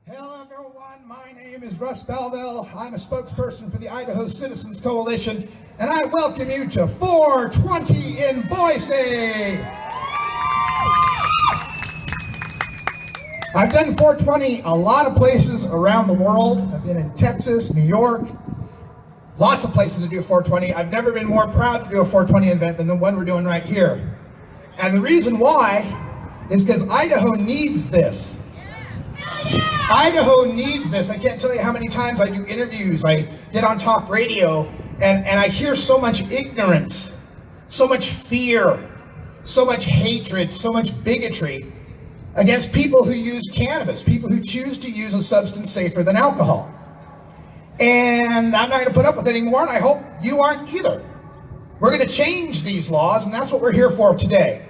Hello everyone, my name is Russ Belville. I'm a spokesperson for the Idaho Citizens Coalition, and I welcome you to 420 in Boise. I've done 420 a lot of places around the world. I've been in Texas, New York, lots of places to do 420. I've never been more proud to do a 420 event than the one we're doing right here. And the reason why is because Idaho needs this. Idaho needs this. I can't tell you how many times I do interviews, I get on talk radio, and I hear so much ignorance, so much fear, so much hatred, so much bigotry against people who use cannabis, people who choose to use a substance safer than alcohol. And I'm not going to put up with it anymore, and I hope you aren't either. We're going to change these laws, and that's what we're here for today.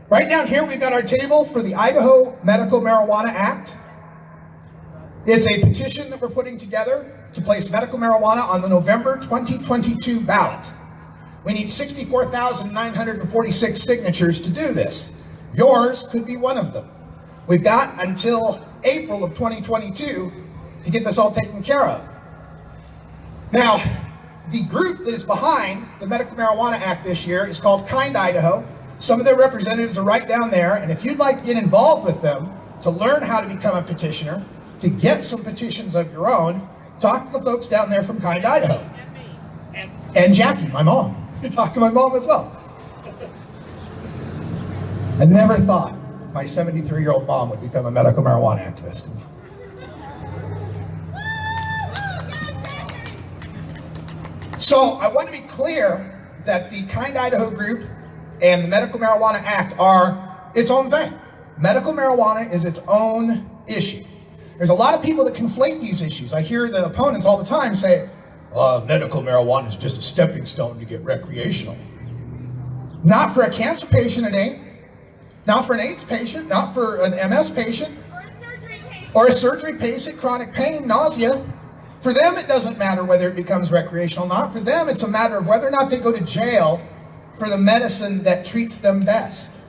Right down here, we've got our table for the Idaho Medical Marijuana Act. It's a petition that we're putting together to place medical marijuana on the November 2022 ballot. We need 64,946 signatures to do this. Yours could be one of them. We've got until April of 2022 to get this all taken care of. Now, the group that is behind the Medical Marijuana Act this year is called Kind Idaho. Some of their representatives are right down there, and if you'd like to get involved with them to learn how to become a petitioner, to get some petitions of your own, talk to the folks down there from Kind Idaho. And Jackie, my mom. Talk to my mom as well. I never thought my 73-year-old mom would become a medical marijuana activist. So I want to be clear that the Kind Idaho group and the Medical Marijuana Act are its own thing. Medical marijuana is its own issue. There's a lot of people that conflate these issues. I hear the opponents all the time say, medical marijuana is just a stepping stone to get recreational. Not for a cancer patient, it ain't. Not for an AIDS patient, not for an MS patient. Or a surgery patient, chronic pain, nausea. For them, it doesn't matter whether it becomes recreational or not. For them, it's a matter of whether or not they go to jail for the medicine that treats them best.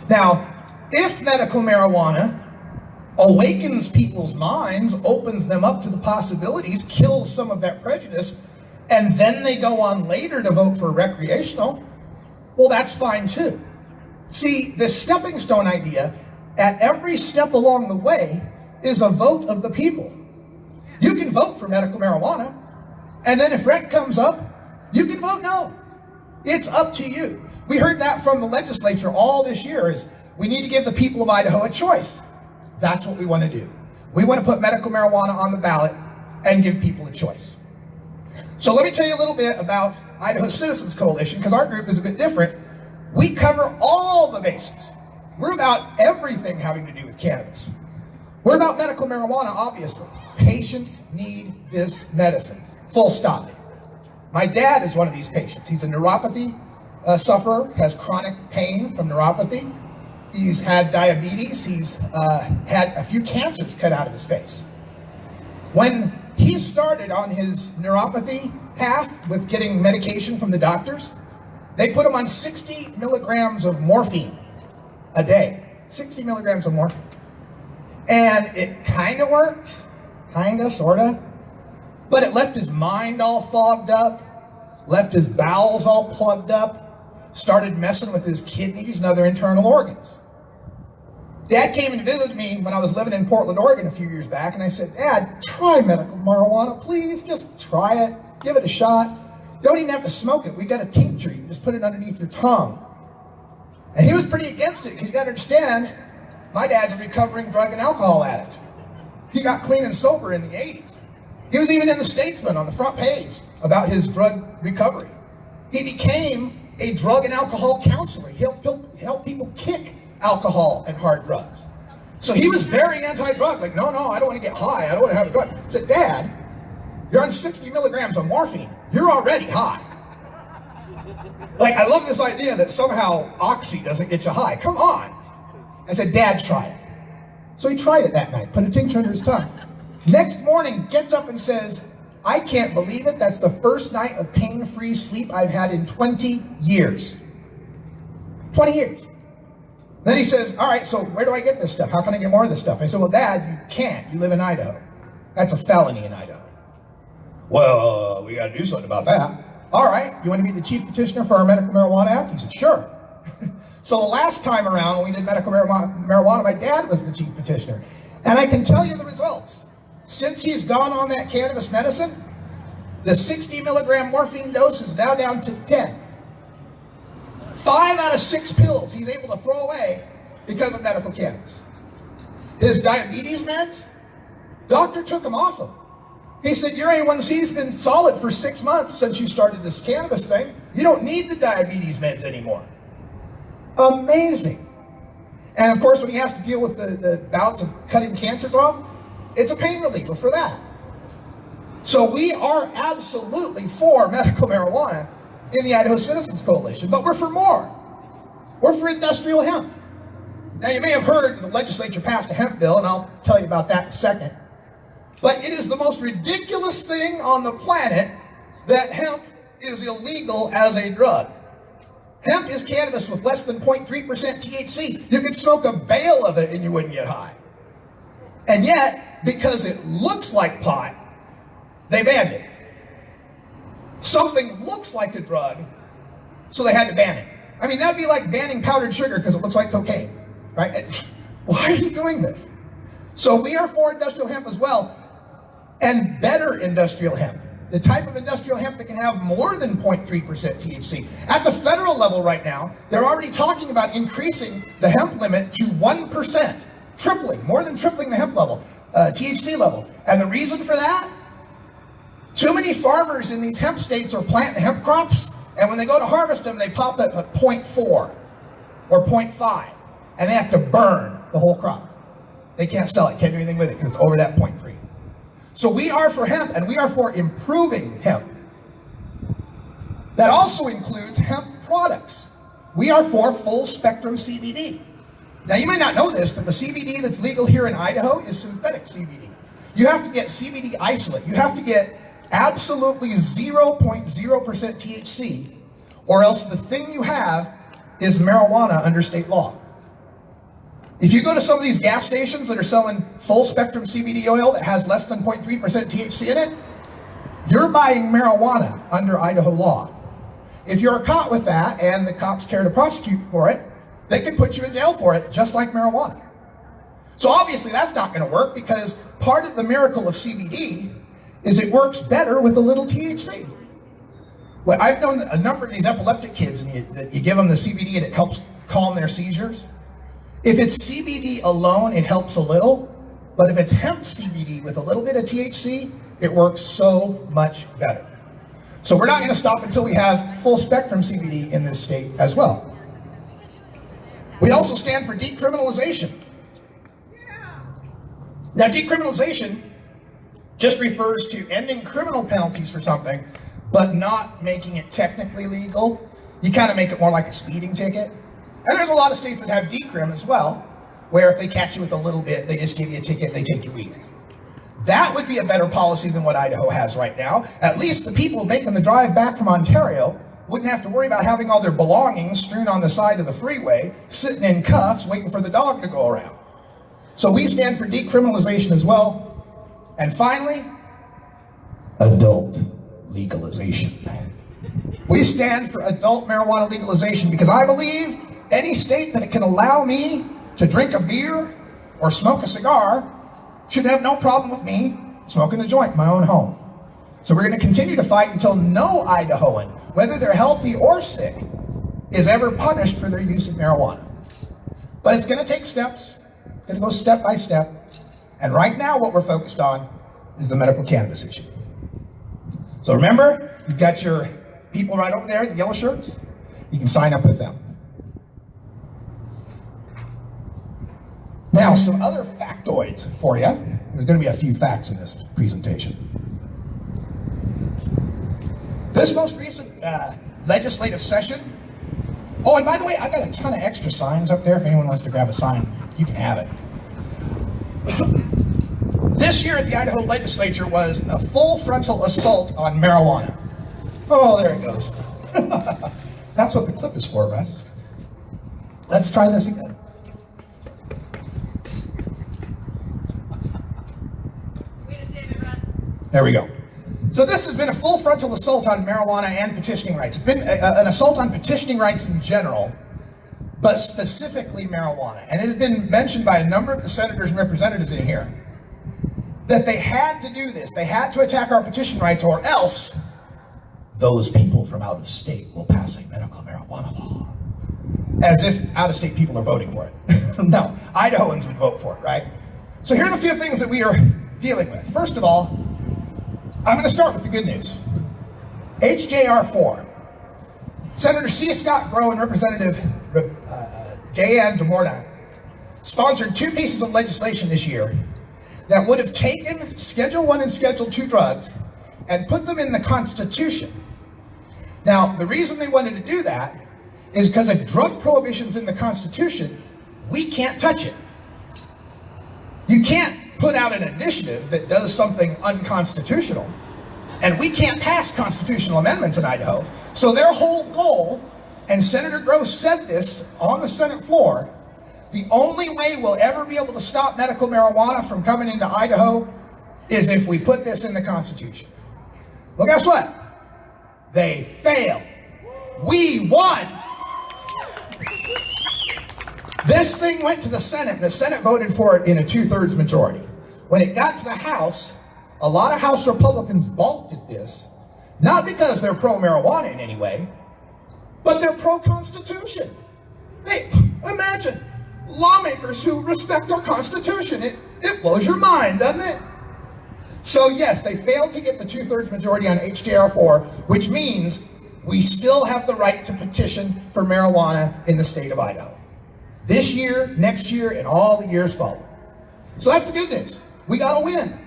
Now, if medical marijuana awakens people's minds, opens them up to the possibilities, kills some of that prejudice, and then they go on later to vote for recreational, well, that's fine too. See, the stepping stone idea, at every step along the way, is a vote of the people. You can vote for medical marijuana, and then if rec comes up, you can vote no. It's up to you. We heard that from the legislature all this year, is we need to give the people of Idaho a choice. That's what we want to do. We want to put medical marijuana on the ballot and give people a choice. So let me tell you a little bit about Idaho Citizens Coalition, because our group is a bit different. We cover all the bases. We're about everything having to do with cannabis. We're about medical marijuana, obviously. Patients need this medicine, full stop. My dad is one of these patients. He's a neuropathy sufferer, has chronic pain from neuropathy. He's had diabetes. He's had a few cancers cut out of his face. When he started on his neuropathy path with getting medication from the doctors, they put him on 60 milligrams of morphine a day. 60 milligrams of morphine. And it kind of worked, kind of, sort of. But it left his mind all fogged up, left his bowels all plugged up, started messing with his kidneys and other internal organs. Dad came and visited me when I was living in Portland, Oregon a few years back, and I said, Dad, try medical marijuana, please. Just try it. Give it a shot. You don't even have to smoke it. We got a tincture. You can just put it underneath your tongue. And he was pretty against it, because you got to understand, my dad's a recovering drug and alcohol addict. He got clean and sober in the 80s. He was even in the Statesman on the front page about his drug recovery. He became a drug and alcohol counselor. He helped people kick alcohol and hard drugs. So he was very anti-drug, like, no, I don't want to get high, I don't want to have a drug. I said, Dad, you're on 60 milligrams of morphine, you're already high. Like, I love this idea that somehow oxy doesn't get you high. Come on. I said, Dad, try it. So he tried it that night, put a tincture under his tongue. Next morning, gets up and says, I can't believe it, that's the first night of pain-free sleep I've had in 20 years. 20 years. Then he says, all right, so where do I get this stuff? How can I get more of this stuff? I said, well, Dad, you can't. You live in Idaho. That's a felony in Idaho. Well, we got to do something about that. All right, you want to be the chief petitioner for our Medical Marijuana Act? He said, sure. So the last time around when we did medical marijuana, my dad was the chief petitioner. And I can tell you the results. Since he's gone on that cannabis medicine, the 60 milligram morphine dose is now down to 10. 5 out of 6 pills he's able to throw away because of medical cannabis. His diabetes meds, doctor took him off them. He said, your A1C's been solid for 6 months since you started this cannabis thing. You don't need the diabetes meds anymore. Amazing. And of course, when he has to deal with the bouts of cutting cancers off, it's a pain reliever for that. So we are absolutely for medical marijuana in the Idaho Citizens Coalition, but we're for more. We're for industrial hemp. Now, you may have heard the legislature passed a hemp bill, and I'll tell you about that in a second. But it is the most ridiculous thing on the planet that hemp is illegal as a drug. Hemp is cannabis with less than 0.3% THC. You could smoke a bale of it and you wouldn't get high. And yet, because it looks like pot, they banned it. Something looks like a drug, so they had to ban it. I mean, that'd be like banning powdered sugar because it looks like cocaine, right? Why are you doing this? So we are for industrial hemp as well, and better industrial hemp. The type of industrial hemp that can have more than 0.3% THC. At the federal level right now, they're already talking about increasing the hemp limit to 1%, tripling, more than tripling the hemp level, THC level. And the reason for that? Too many farmers in these hemp states are planting hemp crops, and when they go to harvest them, they pop up at 0.4 or 0.5, and they have to burn the whole crop. They can't sell it, can't do anything with it because it's over that 0.3. So we are for hemp, and we are for improving hemp. That also includes hemp products. We are for full spectrum CBD. Now, you may not know this, but the CBD that's legal here in Idaho is synthetic CBD. You have to get CBD isolate. You have to get absolutely 0.0% THC, or else the thing you have is marijuana under state law. If you go to some of these gas stations that are selling full spectrum CBD oil that has less than 0.3% THC in it, you're buying marijuana under Idaho law. If you're caught with that and the cops care to prosecute for it, they can put you in jail for it, just like marijuana. So obviously that's not going to work, because part of the miracle of CBD is it works better with a little THC. Well, I've known a number of these epileptic kids, and you give them the CBD and it helps calm their seizures. If it's CBD alone, it helps a little, but if it's hemp CBD with a little bit of THC, it works so much better. So we're not going to stop until we have full spectrum CBD in this state as well. We also stand for decriminalization. Now, decriminalization just refers to ending criminal penalties for something, but not making it technically legal. You kind of make it more like a speeding ticket. And there's a lot of states that have decrim as well, where if they catch you with a little bit, they just give you a ticket and they take your weed. That would be a better policy than what Idaho has right now. At least the people making the drive back from Ontario wouldn't have to worry about having all their belongings strewn on the side of the freeway, sitting in cuffs, waiting for the dog to go around. So we stand for decriminalization as well. And finally, adult legalization. We stand for adult marijuana legalization because I believe any state that can allow me to drink a beer or smoke a cigar should have no problem with me smoking a joint in my own home. So we're going to continue to fight until no Idahoan, whether they're healthy or sick, is ever punished for their use of marijuana. But it's going to take steps. It's going to go step by step. And right now what we're focused on is the medical cannabis issue. So remember, you've got your people right over there, the yellow shirts. You can sign up with them. Now, some other factoids for you. There's going to be a few facts in this presentation. This most recent legislative session. Oh, and by the way, I got a ton of extra signs up there. If anyone wants to grab a sign, you can have it. This year at the Idaho legislature was a full frontal assault on marijuana. Oh, there it goes. That's what the clip is for, Russ. Let's try this again. There we go. So this has been a full frontal assault on marijuana and petitioning rights. It's been an assault on petitioning rights in general, but specifically marijuana. And it has been mentioned by a number of the senators and representatives in here that they had to do this. They had to attack our petition rights, or else those people from out of state will pass a medical marijuana law. As if out-of-state people are voting for it. No, Idahoans would vote for it, right? So here are the few things that we are dealing with. First of all, I'm going to start with the good news. HJR 4. Senator C. Scott Grow and Representative J.N. DeMorda sponsored 2 pieces of legislation this year that would have taken Schedule 1 and Schedule 2 drugs and put them in the Constitution. Now, the reason they wanted to do that is because if drug prohibition's in the Constitution, we can't touch it. You can't put out an initiative that does something unconstitutional, and we can't pass constitutional amendments in Idaho. So their whole goal, and Senator Gross said this on the Senate floor, the only way we'll ever be able to stop medical marijuana from coming into Idaho is if we put this in the Constitution. Well, guess what? They failed. We won. This thing went to the Senate, and the Senate voted for it in a 2/3 majority. When it got to the House, a lot of House Republicans balked at this, not because they're pro-marijuana in any way, but they're pro-Constitution. Hey, imagine lawmakers who respect our Constitution. It blows your mind, doesn't it? So yes, they failed to get the 2/3 majority on HJR 4, which means we still have the right to petition for marijuana in the state of Idaho. This year, next year, and all the years following. So that's the good news. We got a win.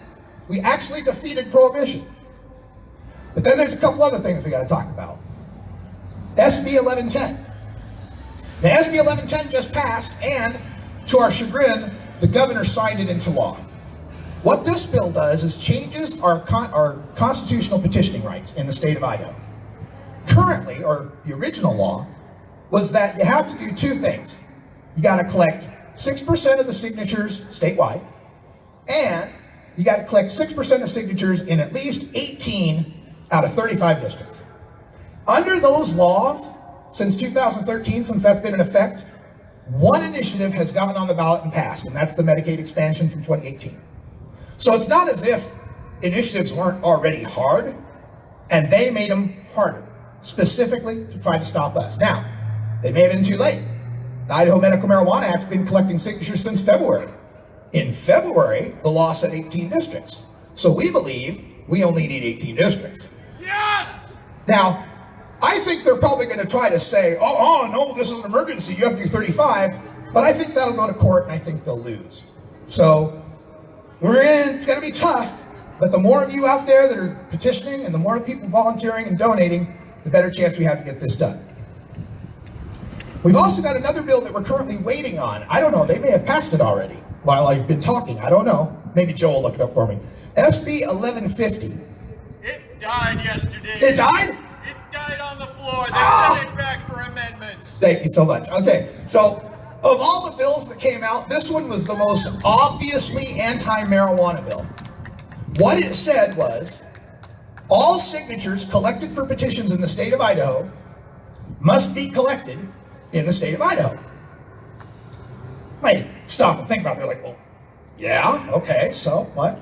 We actually defeated prohibition. But then there's a couple other things we got to talk about. SB 1110. Now, SB 1110 just passed, and to our chagrin, the governor signed it into law. What this bill does is changes our constitutional petitioning rights in the state of Idaho. Currently, or the original law, was that you have to do 2 things. You got to collect 6% of the signatures statewide, and you got to collect 6% of signatures in at least 18 out of 35 districts. Under those laws, since 2013, since that's been in effect, 1 initiative has gotten on the ballot and passed, and that's the Medicaid expansion from 2018. So it's not as if initiatives weren't already hard, and they made them harder, specifically to try to stop us. Now, they may have been too late. The Idaho Medical Marijuana Act's been collecting signatures since February. In February, the law said 18 districts. So we believe we only need 18 districts. Yes! Now, I think they're probably going to try to say, oh, no, this is an emergency, you have to do 35, but I think that'll go to court, and I think they'll lose. So, it's going to be tough, but the more of you out there that are petitioning, and the more people volunteering and donating, the better chance we have to get this done. We've also got another bill that we're currently waiting on. I don't know, they may have passed it already while I've been talking. I don't know. Maybe Joe will look it up for me. SB 1150. It died yesterday. It died? It died on the floor. They sent it back for amendments. Thank you so much. Okay, so of all the bills that came out, this one was the most obviously anti-marijuana bill. What it said was, all signatures collected for petitions in the state of Idaho must be collected in the state of Idaho. Might stop and think about it. They're like, well, yeah, okay, so what?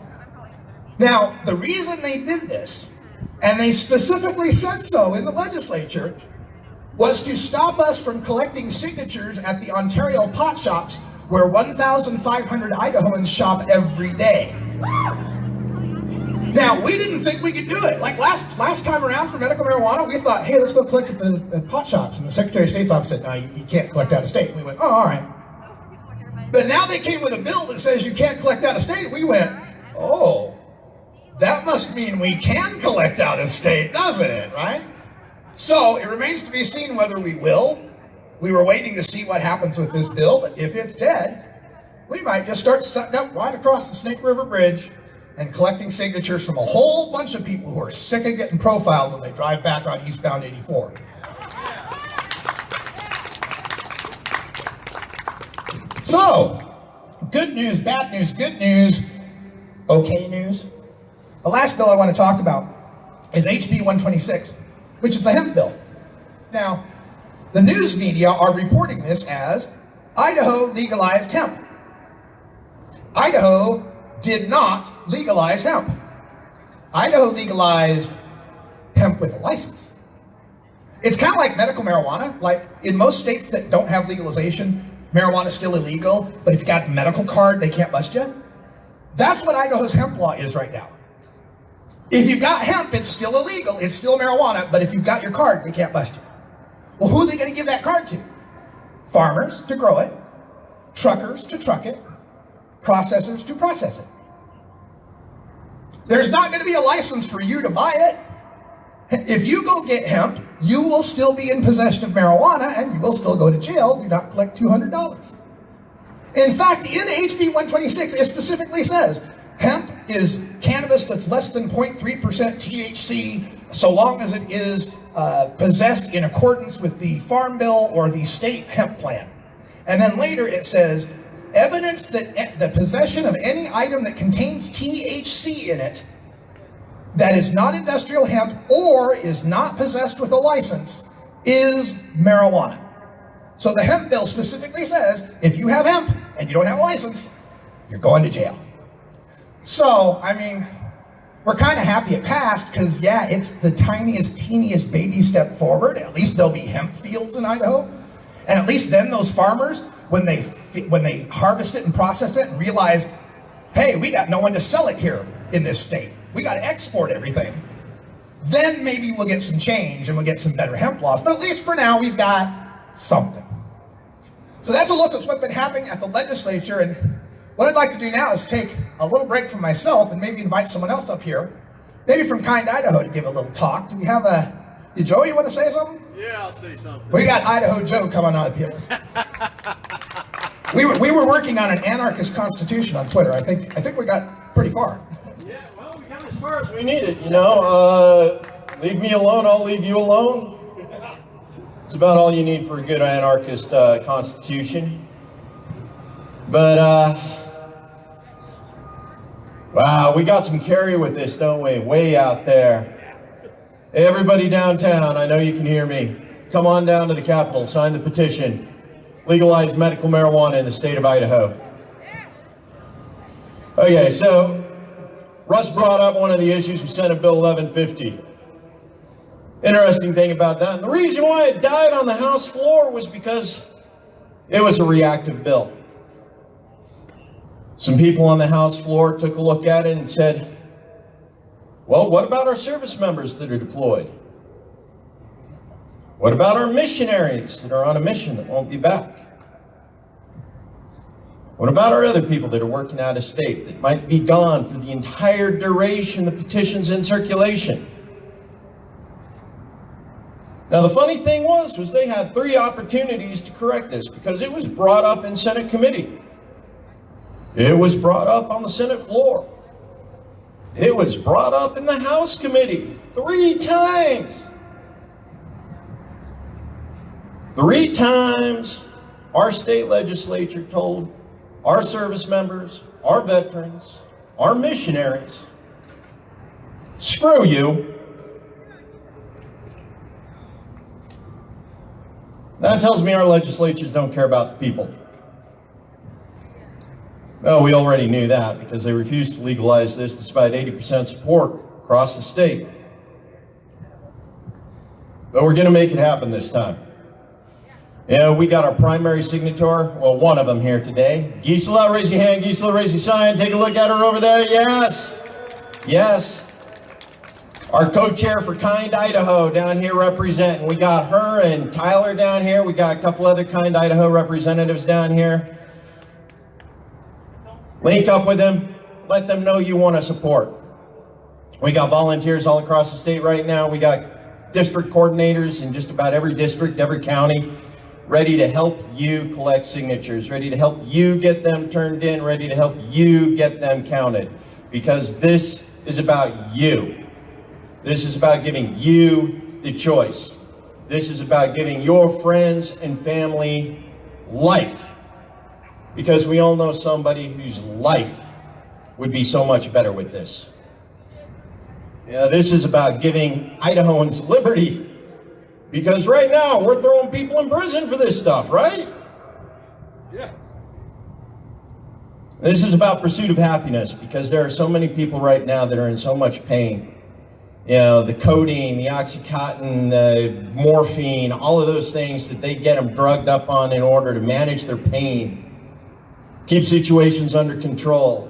Now, the reason they did this, and they specifically said so in the legislature, was to stop us from collecting signatures at the Ontario pot shops where 1,500 Idahoans shop every day. Now, we didn't think we could do it. Like last time around for medical marijuana, we thought, hey, let's go collect at the pot shops. And the Secretary of State's office said, no, you can't collect out of state. And we went, oh, all right. But now they came with a bill that says you can't collect out of state. We went, oh, that must mean we can collect out of state, doesn't it, right? So it remains to be seen whether we will. We were waiting to see what happens with this bill, but if it's dead, we might just start setting up right across the Snake River Bridge and collecting signatures from a whole bunch of people who are sick of getting profiled when they drive back on eastbound 84. So, good news, bad news, good news, okay news. The last bill I want to talk about is HB 126, which is the hemp bill. Now, the news media are reporting this as Idaho legalized hemp. Idaho did not legalize hemp. Idaho legalized hemp with a license. It's kind of like medical marijuana. Like in most states that don't have legalization, marijuana is still illegal, but if you got the medical card, they can't bust you. That's what Idaho's hemp law is right now. If you've got hemp, it's still illegal, it's still marijuana, but if you've got your card, they can't bust you. Well, who are they going to give that card to? Farmers to grow it, truckers to truck it, processors to process it. There's not going to be a license for you to buy it. If you go get hemp, you will still be in possession of marijuana and you will still go to jail. Do not collect $200. In fact, in HB 126, it specifically says hemp is cannabis that's less than 0.3% THC, so long as it is possessed in accordance with the Farm Bill or the state hemp plan. And then later it says, evidence that the possession of any item that contains THC in it that is not industrial hemp or is not possessed with a license is marijuana. So the hemp bill specifically says, if you have hemp and you don't have a license, you're going to jail. So, I mean, we're kind of happy it passed because, yeah, it's the tiniest, teeniest baby step forward. At least there'll be hemp fields in Idaho. And at least then those farmers, when they harvest it and process it and realize, hey, we got no one to sell it here in this state. We got to export everything. Then maybe we'll get some change and we'll get some better hemp laws. But at least for now, we've got something. So that's a look at what's been happening at the legislature. And what I'd like to do now is take a little break from myself and maybe invite someone else up here, maybe from Kind, Idaho, to give a little talk. Do we have Joe, you want to say something? Yeah, I'll say something. We got Idaho Joe coming on up here. We were working on an anarchist constitution on Twitter. I think we got pretty far. Yeah, well, we got as far as we needed, you know. Leave me alone, I'll leave you alone. It's about all you need for a good anarchist constitution. But, wow, we got some carry with this, don't we? Way out there. Hey, everybody downtown, I know you can hear me. Come on down to the Capitol, sign the petition. Legalize medical marijuana in the state of Idaho. Okay, so Russ brought up one of the issues with Senate Bill 1150. Interesting thing about that, and the reason why it died on the House floor was because it was a reactive bill. Some people on the House floor took a look at it and said, well, what about our service members that are deployed? What about our missionaries that are on a mission that won't be back? What about our other people that are working out of state that might be gone for the entire duration the petition's in circulation? Now, the funny thing was they had 3 opportunities to correct this because it was brought up in Senate committee. It was brought up on the Senate floor. It was brought up in the House committee 3 times. 3 times our state legislature told our service members, our veterans, our missionaries, screw you. That tells me our legislatures don't care about the people. Well, we already knew that because they refused to legalize this despite 80% support across the state. But we're going to make it happen this time. Yeah, we got our primary signator, well, one of them here today. Gisela, raise your hand. Gisela, raise your sign. Take a look at her over there. Yes. Yes. Our co-chair for Kind, Idaho down here representing. We got her and Tyler down here. We got a couple other Kind, Idaho representatives down here. Link up with them. Let them know you want to support. We got volunteers all across the state right now. We got district coordinators in just about every district, every county, ready to help you collect signatures, ready to help you get them turned in, ready to help you get them counted. Because this is about you. This is about giving you the choice. This is about giving your friends and family life. Because we all know somebody whose life would be so much better with this. Yeah, this is about giving Idahoans liberty. Because right now, we're throwing people in prison for this stuff, right? Yeah. This is about pursuit of happiness, because there are so many people right now that are in so much pain. You know, the codeine, the Oxycontin, the morphine, all of those things that they get them drugged up on in order to manage their pain, keep situations under control.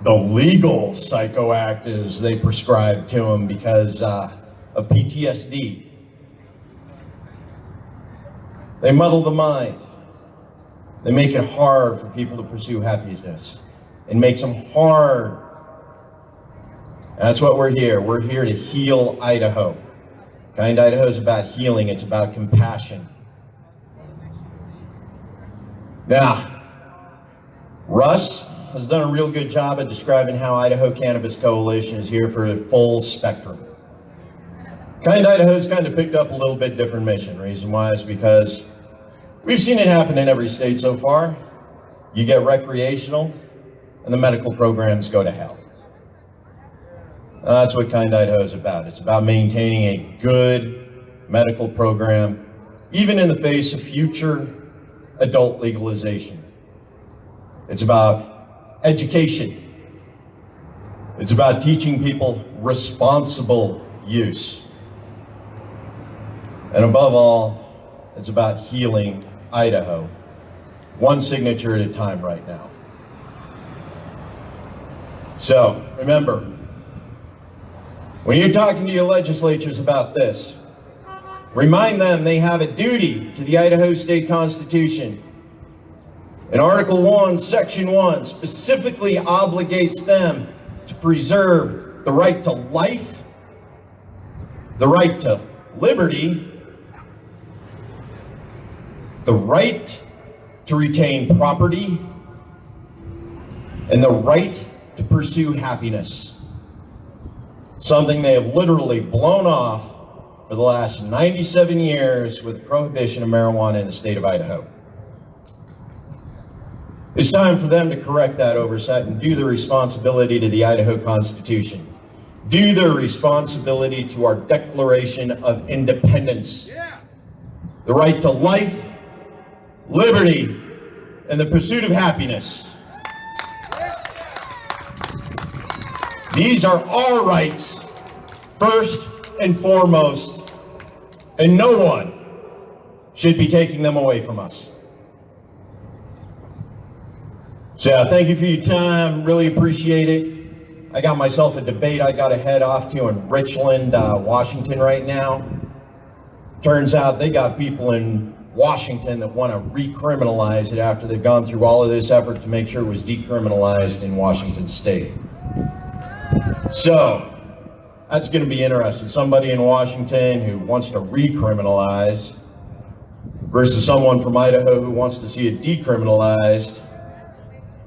The legal psychoactives they prescribe to them because of PTSD. They muddle the mind. They make it hard for people to pursue happiness. It makes them hard. That's what we're here. We're here to heal Idaho. Kind Idaho is about healing. It's about compassion. Now, Russ has done a real good job at describing how Idaho Cannabis Coalition is here for a full spectrum. Kind Idaho's kind of picked up a little bit different mission. Reason why is because we've seen it happen in every state so far. You get recreational, and the medical programs go to hell. That's what Kind Idaho is about. It's about maintaining a good medical program, even in the face of future adult legalization. It's about education. It's about teaching people responsible use. And above all, it's about healing Idaho, one signature at a time right now. So, remember, when you're talking to your legislatures about this, remind them they have a duty to the Idaho State Constitution. And Article 1, Section 1 specifically obligates them to preserve the right to life, the right to liberty, the right to retain property, and the right to pursue happiness. Something they have literally blown off for the last 97 years with the prohibition of marijuana in the state of Idaho. It's time for them to correct that oversight and do their responsibility to the Idaho Constitution. Do their responsibility to our Declaration of Independence. Yeah. The right to life, liberty, and the pursuit of happiness. These are our rights, first and foremost, and no one should be taking them away from us. So thank you for your time, really appreciate it. I got myself a debate I got to head off to in Richland, Washington right now. Turns out they got people in Washington that want to recriminalize it after they've gone through all of this effort to make sure it was decriminalized in Washington state. So, that's going to be interesting. Somebody in Washington who wants to recriminalize versus someone from Idaho who wants to see it decriminalized.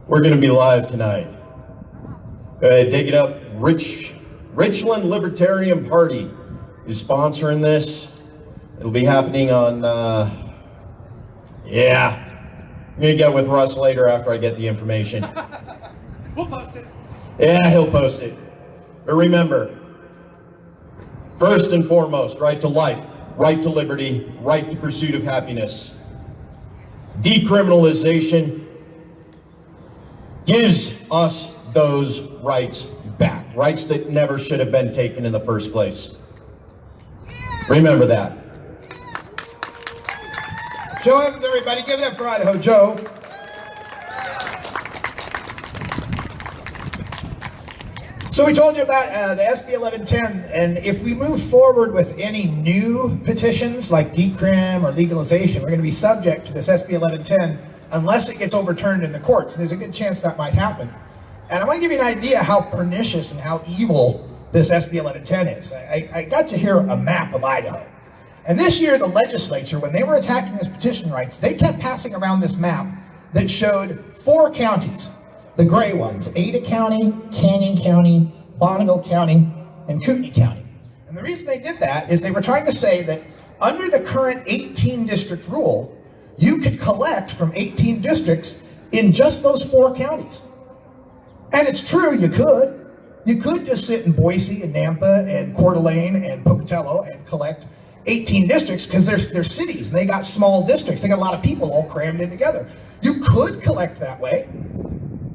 We're going to be live tonight. Go ahead, take it up. Richland Libertarian Party is sponsoring this. It'll be happening on, I'm going to get with Russ later after I get the information. We'll post it. Yeah, he'll post it. But remember, first and foremost, right to life, right to liberty, right to pursuit of happiness. Decriminalization gives us those rights back, rights that never should have been taken in the first place. Remember that. Joe Evans, everybody, give it up for Idaho. Joe. So we told you about the SB 1110, and if we move forward with any new petitions like decrim or legalization, we're going to be subject to this SB 1110 unless it gets overturned in the courts. There's a good chance that might happen. And I want to give you an idea how pernicious and how evil this SB 1110 is. I got you here a map of Idaho. And this year, the legislature, when they were attacking this petition rights, they kept passing around this map that showed 4 counties. The gray ones: Ada County, Canyon County, Bonneville County, and Kootenai County. And the reason they did that is they were trying to say that under the current 18 district rule, you could collect from 18 districts in just those 4 counties. And it's true, you could, You could just sit in Boise and Nampa and Coeur d'Alene and Pocatello and collect 18 districts because they're cities and they got small districts. They got a lot of people all crammed in together. You could collect that way,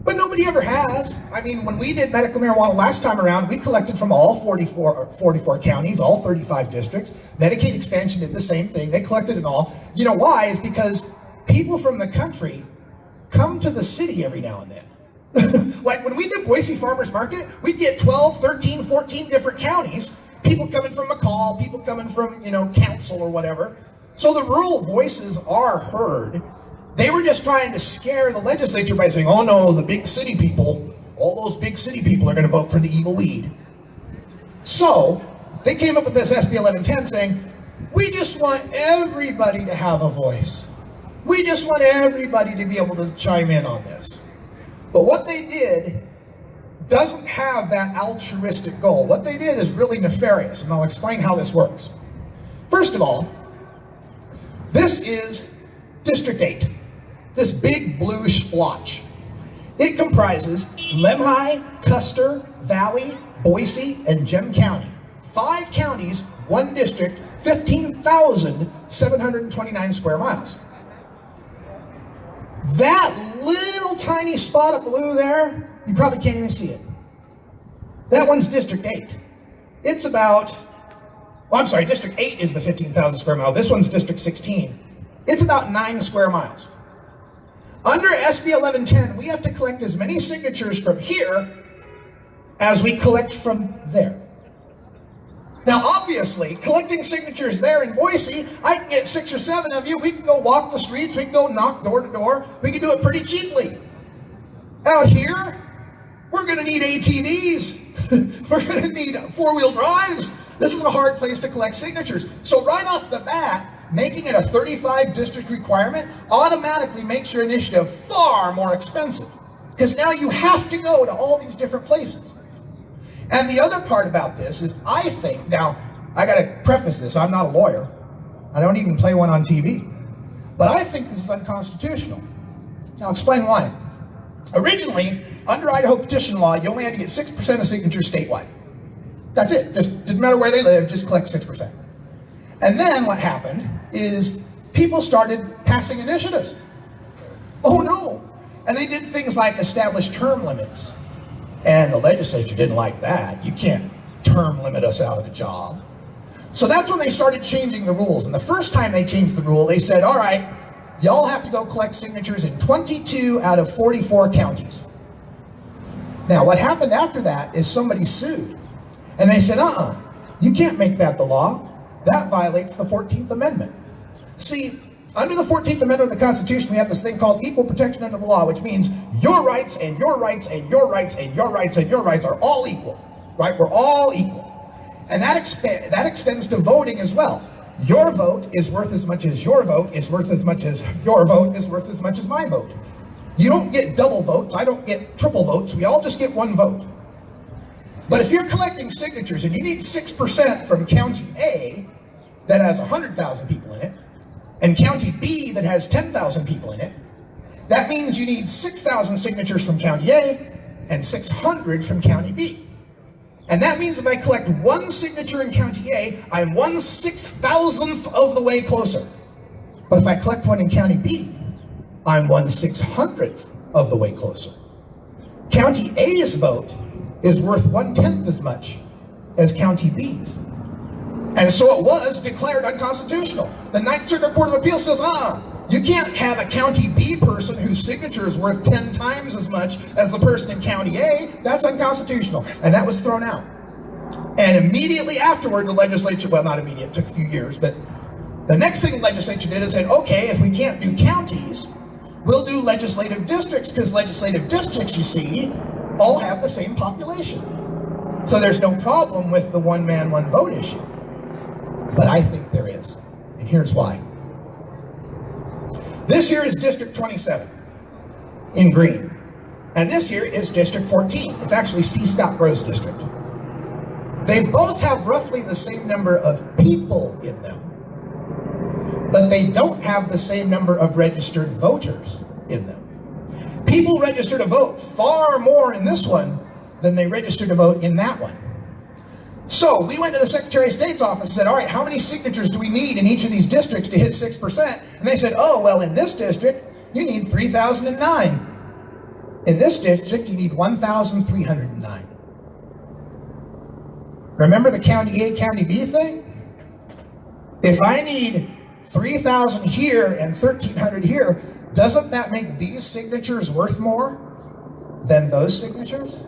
but nobody ever has. I mean, when we did medical marijuana last time around, we collected from all 44 counties, all 35 districts. Medicaid expansion did the same thing. They collected it all. You know why? Is because people from the country come to the city every now and then. Like when we did Boise Farmers Market, we'd get 12, 13, 14 different counties, people coming from McCall, people coming from, council or whatever. So the rural voices are heard. They were just trying to scare the legislature by saying, oh no, the big city people, all those big city people are going to vote for the evil weed. So they came up with this SB 1110 saying, we just want everybody to have a voice. We just want everybody to be able to chime in on this. But what they did doesn't have that altruistic goal. What they did is really nefarious, and I'll explain how this works. First of all, this is District 8, this big blue splotch. It comprises Lemhi, Custer, Valley, Boise, and Gem County. 5 counties, 1 district, 15,729 square miles. That little tiny spot of blue there, you probably can't even see it. That one's District 8. It's about, District 8 is the 15,000 square mile. This one's District 16. It's about 9 square miles. Under SB 1110, we have to collect as many signatures from here as we collect from there. Now, obviously, collecting signatures there in Boise, I can get 6 or 7 of you. We can go walk the streets. We can go knock door to door. We can do it pretty cheaply. Out here, we're going to need ATVs. We're going to need 4-wheel drives. This is a hard place to collect signatures. So right off the bat, making it a 35 district requirement automatically makes your initiative far more expensive. Because now you have to go to all these different places. And the other part about this is, I think, now, I gotta preface this, I'm not a lawyer. I don't even play one on TV. But I think this is unconstitutional. I'll explain why. Originally, under Idaho petition law, you only had to get 6% of signatures statewide. That's it, just didn't matter where they live, just collect 6%. And then what happened is people started passing initiatives. Oh no, and they did things like establish term limits. And the legislature didn't like that. You can't term limit us out of a job. So that's when they started changing the rules. And the first time they changed the rule, they said, all right, y'all have to go collect signatures in 22 out of 44 counties. Now, what happened after that is somebody sued. And they said, you can't make that the law. That violates the 14th Amendment. See, under the 14th Amendment of the Constitution, we have this thing called equal protection under the law, which means your rights and your rights and your rights and your rights and your rights are all equal, right? We're all equal. And that extends to voting as well. Your vote is worth as much as your vote is worth as much as your vote is worth as much as my vote. You don't get double votes. I don't get triple votes. We all just get 1 vote. But if you're collecting signatures and you need 6% from County A that has 100,000 people in it, and County B that has 10,000 people in it, that means you need 6,000 signatures from County A and 600 from County B. And that means if I collect 1 signature in County A, I'm 1/6,000th of the way closer. But if I collect one in County B, I'm 1/600th of the way closer. County A's vote is worth 1/10 as much as County B's. And so it was declared unconstitutional. The Ninth Circuit Court of Appeals says, you can't have a County B person whose signature is worth 10 times as much as the person in County A. That's unconstitutional. And that was thrown out. And immediately afterward, the legislature, well, not immediate, it took a few years, but the next thing the legislature did is said, okay, if we can't do counties, we'll do legislative districts, because legislative districts, you see, all have the same population. So there's no problem with the one man, one vote issue. But I think there is, and here's why. This here is District 27 in green, and this here is District 14. It's actually C. Scott Gross District. They both have roughly the same number of people in them, but they don't have the same number of registered voters in them. People register to vote far more in this one than they registered to vote in that one. So we went to the Secretary of State's office and said, all right, how many signatures do we need in each of these districts to hit 6%? And they said, oh, well, in this district, you need 3,009. In this district, you need 1,309. Remember the County A, County B thing? If I need 3,000 here and 1,300 here, doesn't that make these signatures worth more than those signatures?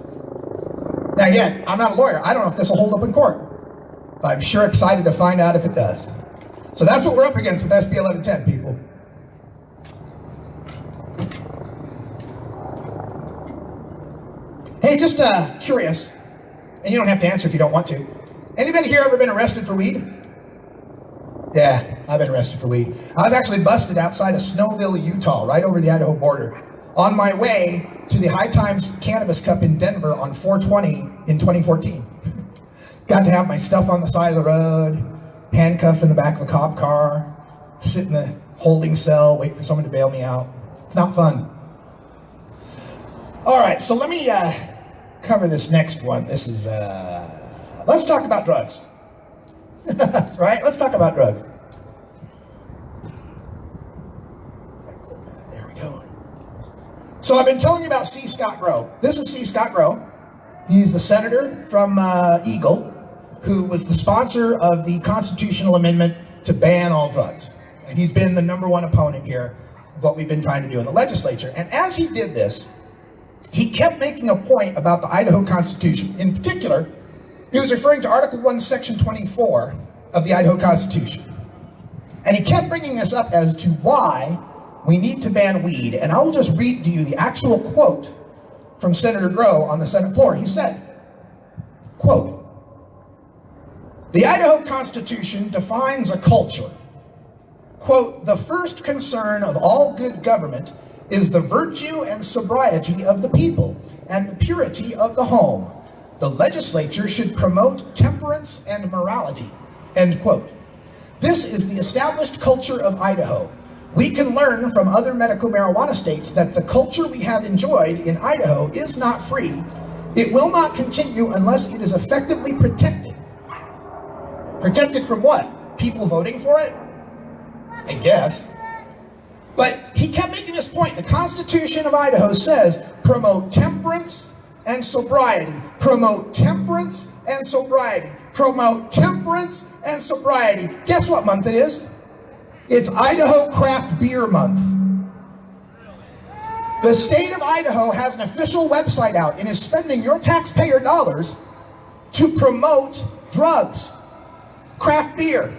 Now again, I'm not a lawyer. I don't know if this will hold up in court, but I'm sure excited to find out if it does. So that's what we're up against with SB 1110, people. Hey, just curious, and you don't have to answer if you don't want to. Anybody here ever been arrested for weed? Yeah, I've been arrested for weed. I was actually busted outside of Snowville, Utah, right over the Idaho border, on my way to the High Times Cannabis Cup in Denver on 4/20 in 2014. Got to have my stuff on the side of the road, handcuffed in the back of a cop car, sit in the holding cell, wait for someone to bail me out. It's not fun. All right, so let me cover this next one. This is, let's talk about drugs. Right? Let's talk about drugs. There we go. So I've been telling you about C. Scott Grow. This is C. Scott Grow. He's the senator from Eagle, who was the sponsor of the constitutional amendment to ban all drugs. And he's been the #1 opponent here of what we've been trying to do in the legislature. And as he did this, he kept making a point about the Idaho Constitution. In particular, he was referring to Article 1, Section 24 of the Idaho Constitution. And he kept bringing this up as to why we need to ban weed. And I'll just read to you the actual quote from Senator Grow on the Senate floor. He said, quote, "The Idaho Constitution defines a culture. Quote, the first concern of all good government is the virtue and sobriety of the people and the purity of the home. The legislature should promote temperance and morality." End quote. This is the established culture of Idaho. We can learn from other medical marijuana states that the culture we have enjoyed in Idaho is not free. It will not continue unless it is effectively protected. Protected from what? People voting for it? I guess. But he kept making this point. The Constitution of Idaho says, promote temperance and sobriety. Promote temperance and sobriety. Promote temperance and sobriety. Guess what month it is? It's Idaho Craft Beer Month. The state of Idaho has an official website out and is spending your taxpayer dollars to promote drugs, craft beer.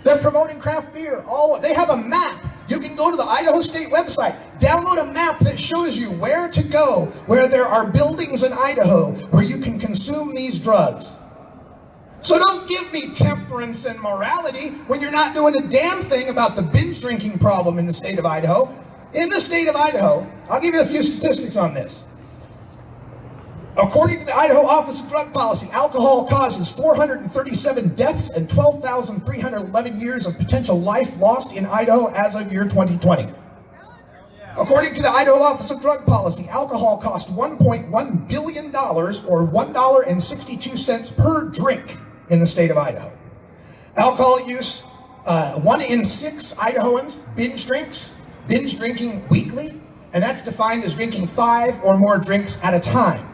They're promoting craft beer. They have a map. You can go to the Idaho State website, download a map that shows you where to go, where there are buildings in Idaho where you can consume these drugs. So don't give me temperance and morality when you're not doing a damn thing about the binge drinking problem in the state of Idaho. In the state of Idaho, I'll give you a few statistics on this. According to the Idaho Office of Drug Policy, alcohol causes 437 deaths and 12,311 years of potential life lost in Idaho as of year 2020. According to the Idaho Office of Drug Policy, alcohol cost $1.1 billion or $1.62 per drink in the state of Idaho. Alcohol use, 1 in 6 Idahoans binge drinking weekly, and that's defined as drinking 5 or more drinks at a time.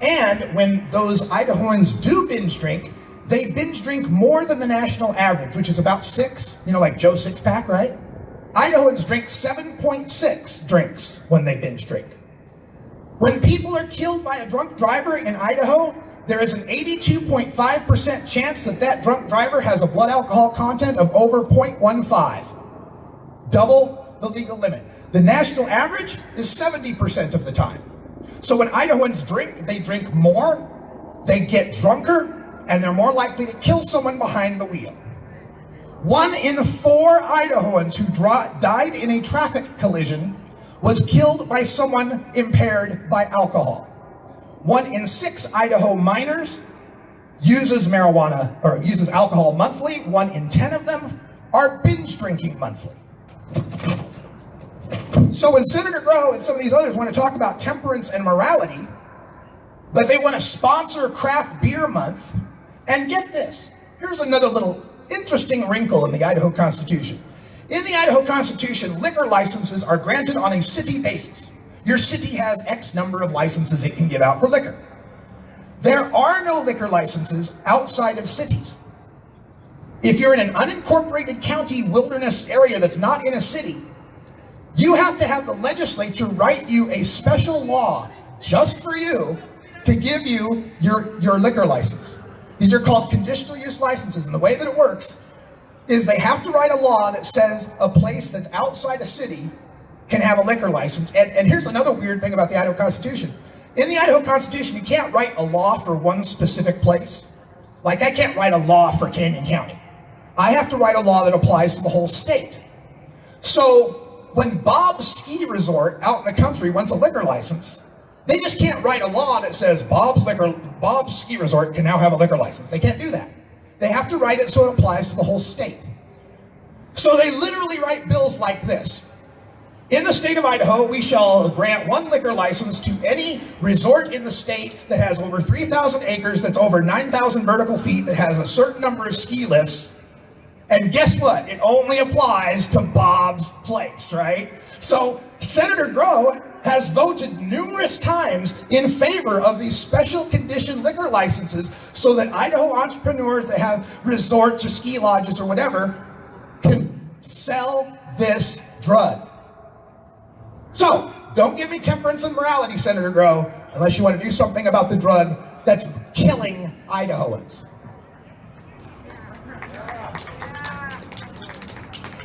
And when those Idahoans do binge drink, they binge drink more than the national average, which is about 6, like Joe Six-Pack, right? Idahoans drink 7.6 drinks when they binge drink. When people are killed by a drunk driver in Idaho, there is an 82.5% chance that that drunk driver has a blood alcohol content of over 0.15, double the legal limit. The national average is 70% of the time. So when Idahoans drink, they drink more, they get drunker, and they're more likely to kill someone behind the wheel. 1 in 4 Idahoans who died in a traffic collision was killed by someone impaired by alcohol. 1 in 6 Idaho minors uses marijuana or uses alcohol monthly. 1 in 10 of them are binge drinking monthly. So when Senator Grow and some of these others want to talk about temperance and morality, but they want to sponsor Craft Beer Month. And get this, here's another little interesting wrinkle in the Idaho Constitution. In the Idaho Constitution, liquor licenses are granted on a city basis. Your city has X number of licenses it can give out for liquor. There are no liquor licenses outside of cities. If you're in an unincorporated county wilderness area that's not in a city, you have to have the legislature write you a special law just for you to give you your liquor license. These are called conditional use licenses, and the way that it works is they have to write a law that says a place that's outside a city can have a liquor license. And here's another weird thing about the Idaho Constitution. In the Idaho Constitution, you can't write a law for one specific place. Like, I can't write a law for Canyon County. I have to write a law that applies to the whole state. So when Bob's Ski Resort out in the country wants a liquor license, they just can't write a law that says Bob's Ski Resort can now have a liquor license. They can't do that. They have to write it so it applies to the whole state. So they literally write bills like this. In the state of Idaho, we shall grant one liquor license to any resort in the state that has over 3,000 acres, that's over 9,000 vertical feet, that has a certain number of ski lifts. And guess what? It only applies to Bob's Place, right? So Senator Groh has voted numerous times in favor of these special condition liquor licenses so that Idaho entrepreneurs that have resorts or ski lodges or whatever can sell this drug. So, don't give me temperance and morality, Senator Groh, unless you want to do something about the drug that's killing Idahoans.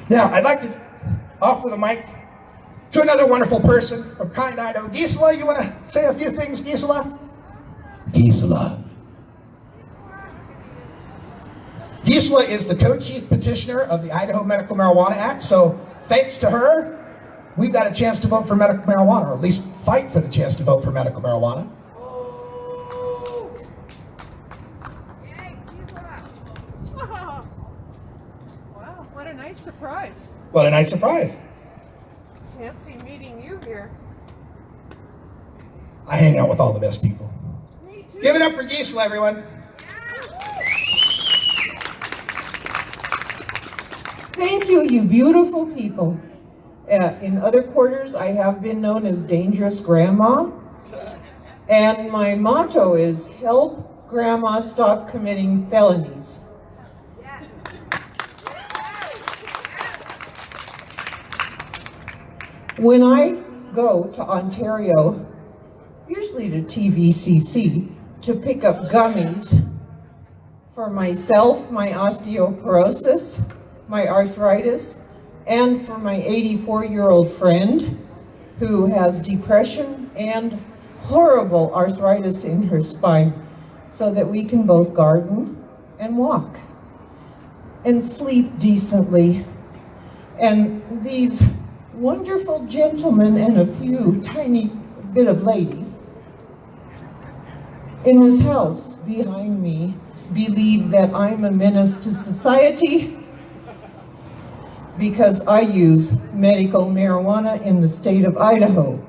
Now, I'd like to offer the mic to another wonderful person from kind Idaho. Gisela, you want to say a few things, Gisela? Gisela. Gisela is the co-chief petitioner of the Idaho Medical Marijuana Act, so thanks to her, we've got a chance to vote for medical marijuana, or at least fight for the chance to vote for medical marijuana. Wow, what a nice surprise. What a nice surprise. Fancy meeting you here. I hang out with all the best people. Me too. Give it up for Gisela, everyone. Thank you, you beautiful people. In other quarters, I have been known as Dangerous Grandma. And my motto is, help Grandma stop committing felonies. When I go to Ontario, usually to TVCC, to pick up gummies for myself, my osteoporosis, my arthritis, and for my 84-year-old friend who has depression and horrible arthritis in her spine, so that we can both garden and walk and sleep decently. And these wonderful gentlemen and a few tiny bit of ladies in this house behind me believe that I'm a menace to society because I use medical marijuana in the state of Idaho.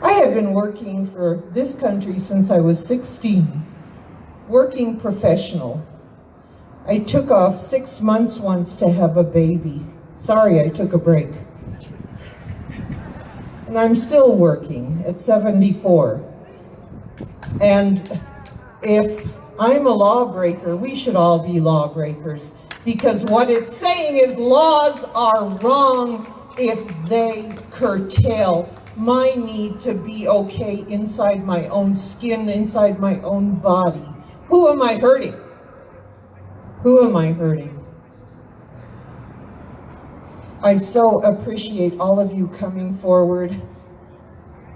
I have been working for this country since I was 16, working professional. I took off 6 months once to have a baby. Sorry, I took a break. And I'm still working at 74. And if I'm a lawbreaker, we should all be lawbreakers, because what it's saying is laws are wrong if they curtail my need to be okay inside my own skin, inside my own body. Who am I hurting? Who am I hurting? I so appreciate all of you coming forward.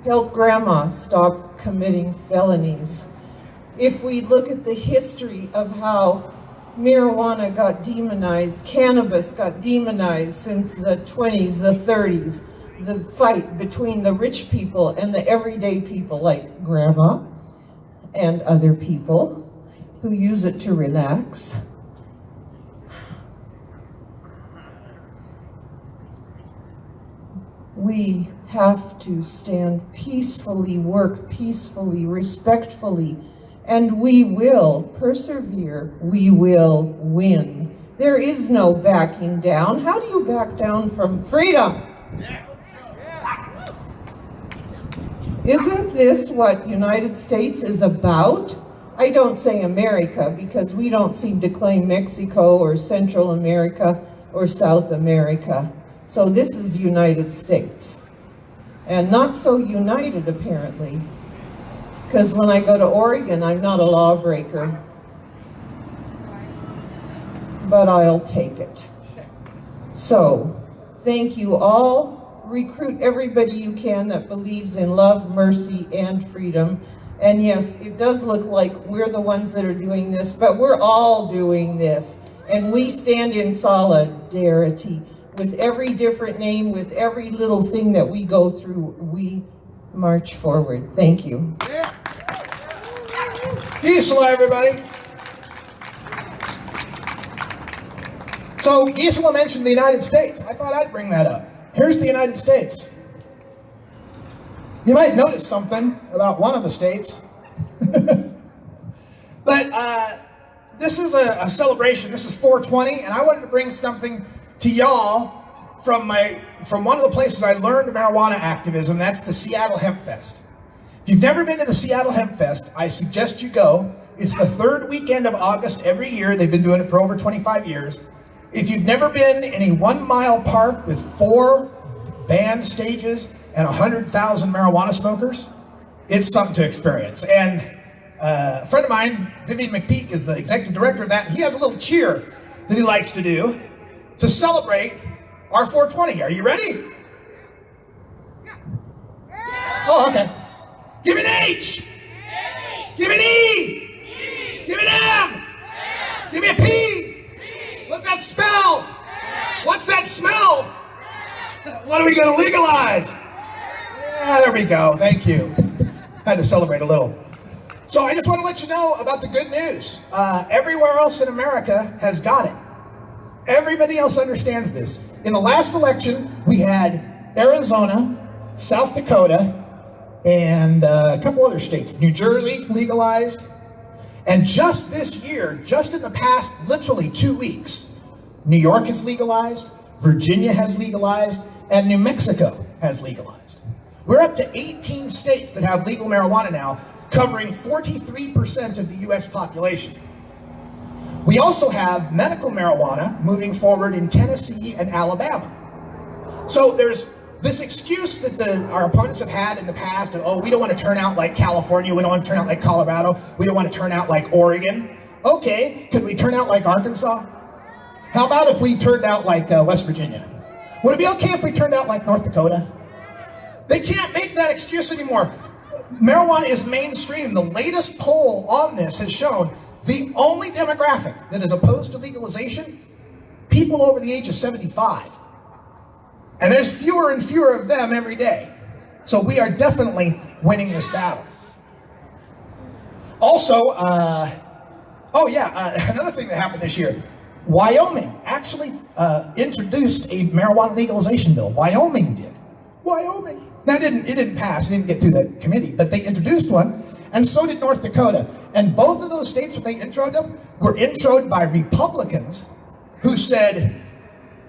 Help Grandma stop committing felonies. If we look at the history of how marijuana got demonized, cannabis got demonized since the 20s, the 30s, the fight between the rich people and the everyday people like Grandma and other people who use it to relax. We have to stand peacefully, work peacefully, respectfully, and we will persevere. We will win. There is no backing down. How do you back down from freedom? Isn't this what United States is about? I don't say America because we don't seem to claim Mexico or Central America or South America. So this is United States. And not so united, apparently. Because when I go to Oregon, I'm not a lawbreaker. But I'll take it. So, thank you all. Recruit everybody you can that believes in love, mercy, and freedom. And yes, it does look like we're the ones that are doing this, but we're all doing this. And we stand in solidarity. With every different name, with every little thing that we go through, we march forward. Thank you. Gisela, everybody. So Gisela mentioned the United States. I thought I'd bring that up. Here's the United States. You might notice something about one of the states. But this is a celebration. This is 420, and I wanted to bring something to y'all from one of the places I learned marijuana activism. That's the Seattle Hemp Fest. If you've never been to the Seattle Hemp Fest, I suggest you go. It's the third weekend of August every year. They've been doing it for over 25 years. If you've never been in a 1-mile park with 4 band stages and 100,000 marijuana smokers, it's something to experience. And a friend of mine, Vivian McPeak, is the executive director of that. He has a little cheer that he likes to do to celebrate our 420. Are you ready? Oh, okay. Give me an H. Give me an E. Give me an M. Give me a P. What's that spell? What's that smell? What are we going to legalize? Yeah, there we go. Thank you. Had to celebrate a little. So I just want to let you know about the good news. Everywhere else in America has got it. Everybody else understands this. In the last election, we had Arizona, South Dakota, and a couple other states. New Jersey legalized. And just this year, just in the past literally 2 weeks, New York has legalized, Virginia has legalized, and New Mexico has legalized. We're up to 18 states that have legal marijuana now, covering 43% of the US population. We also have medical marijuana moving forward in Tennessee and Alabama. So there's this excuse that our opponents have had in the past of, oh, we don't want to turn out like California, we don't want to turn out like Colorado, we don't want to turn out like Oregon. Okay, could we turn out like Arkansas? How about if we turned out like West Virginia? Would it be okay if we turned out like North Dakota? They can't make that excuse anymore. Marijuana is mainstream. The latest poll on this has shown the only demographic that is opposed to legalization, people over the age of 75. And there's fewer and fewer of them every day. So we are definitely winning this battle. Also, another thing that happened this year, Wyoming actually introduced a marijuana legalization bill. Wyoming did. Wyoming. Now it didn't pass, it didn't get through the committee, but they introduced one, and so did North Dakota. And both of those states, when they introed them, were introed by Republicans who said,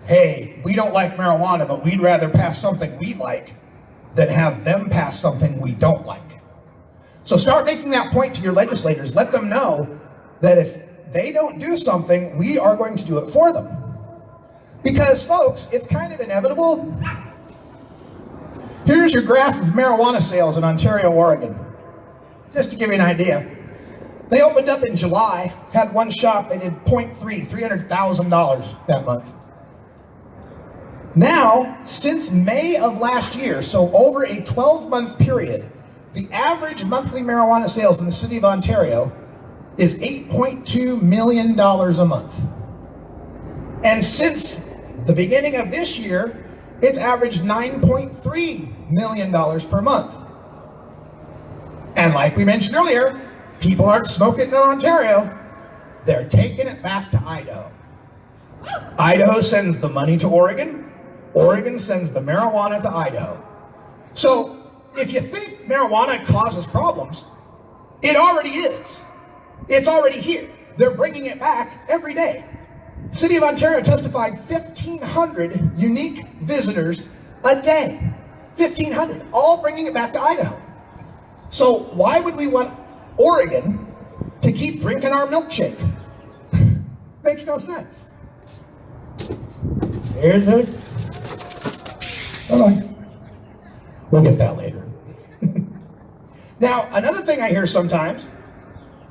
hey, we don't like marijuana, but we'd rather pass something we like than have them pass something we don't like. So start making that point to your legislators. Let them know that if they don't do something, we are going to do it for them. Because, folks, it's kind of inevitable. Here's your graph of marijuana sales in Ontario, Oregon. Just to give you an idea. They opened up in July, had one shop, they did $300,000 that month. Now, since May of last year, so over a 12-month period, the average monthly marijuana sales in the city of Ontario is $8.2 million a month. And since the beginning of this year, it's averaged $9.3 million per month. And like we mentioned earlier, people aren't smoking in Ontario, they're taking it back to Idaho. Idaho sends the money to Oregon, Oregon sends the marijuana to Idaho. So if you think marijuana causes problems, it already is. It's already here. They're bringing it back every day. The City of Ontario testified 1,500 unique visitors a day. 1,500, all bringing it back to Idaho. So why would we want Oregon to keep drinking our milkshake? Makes no sense. Here's it. Bye-bye. We'll get that later. Now, another thing I hear sometimes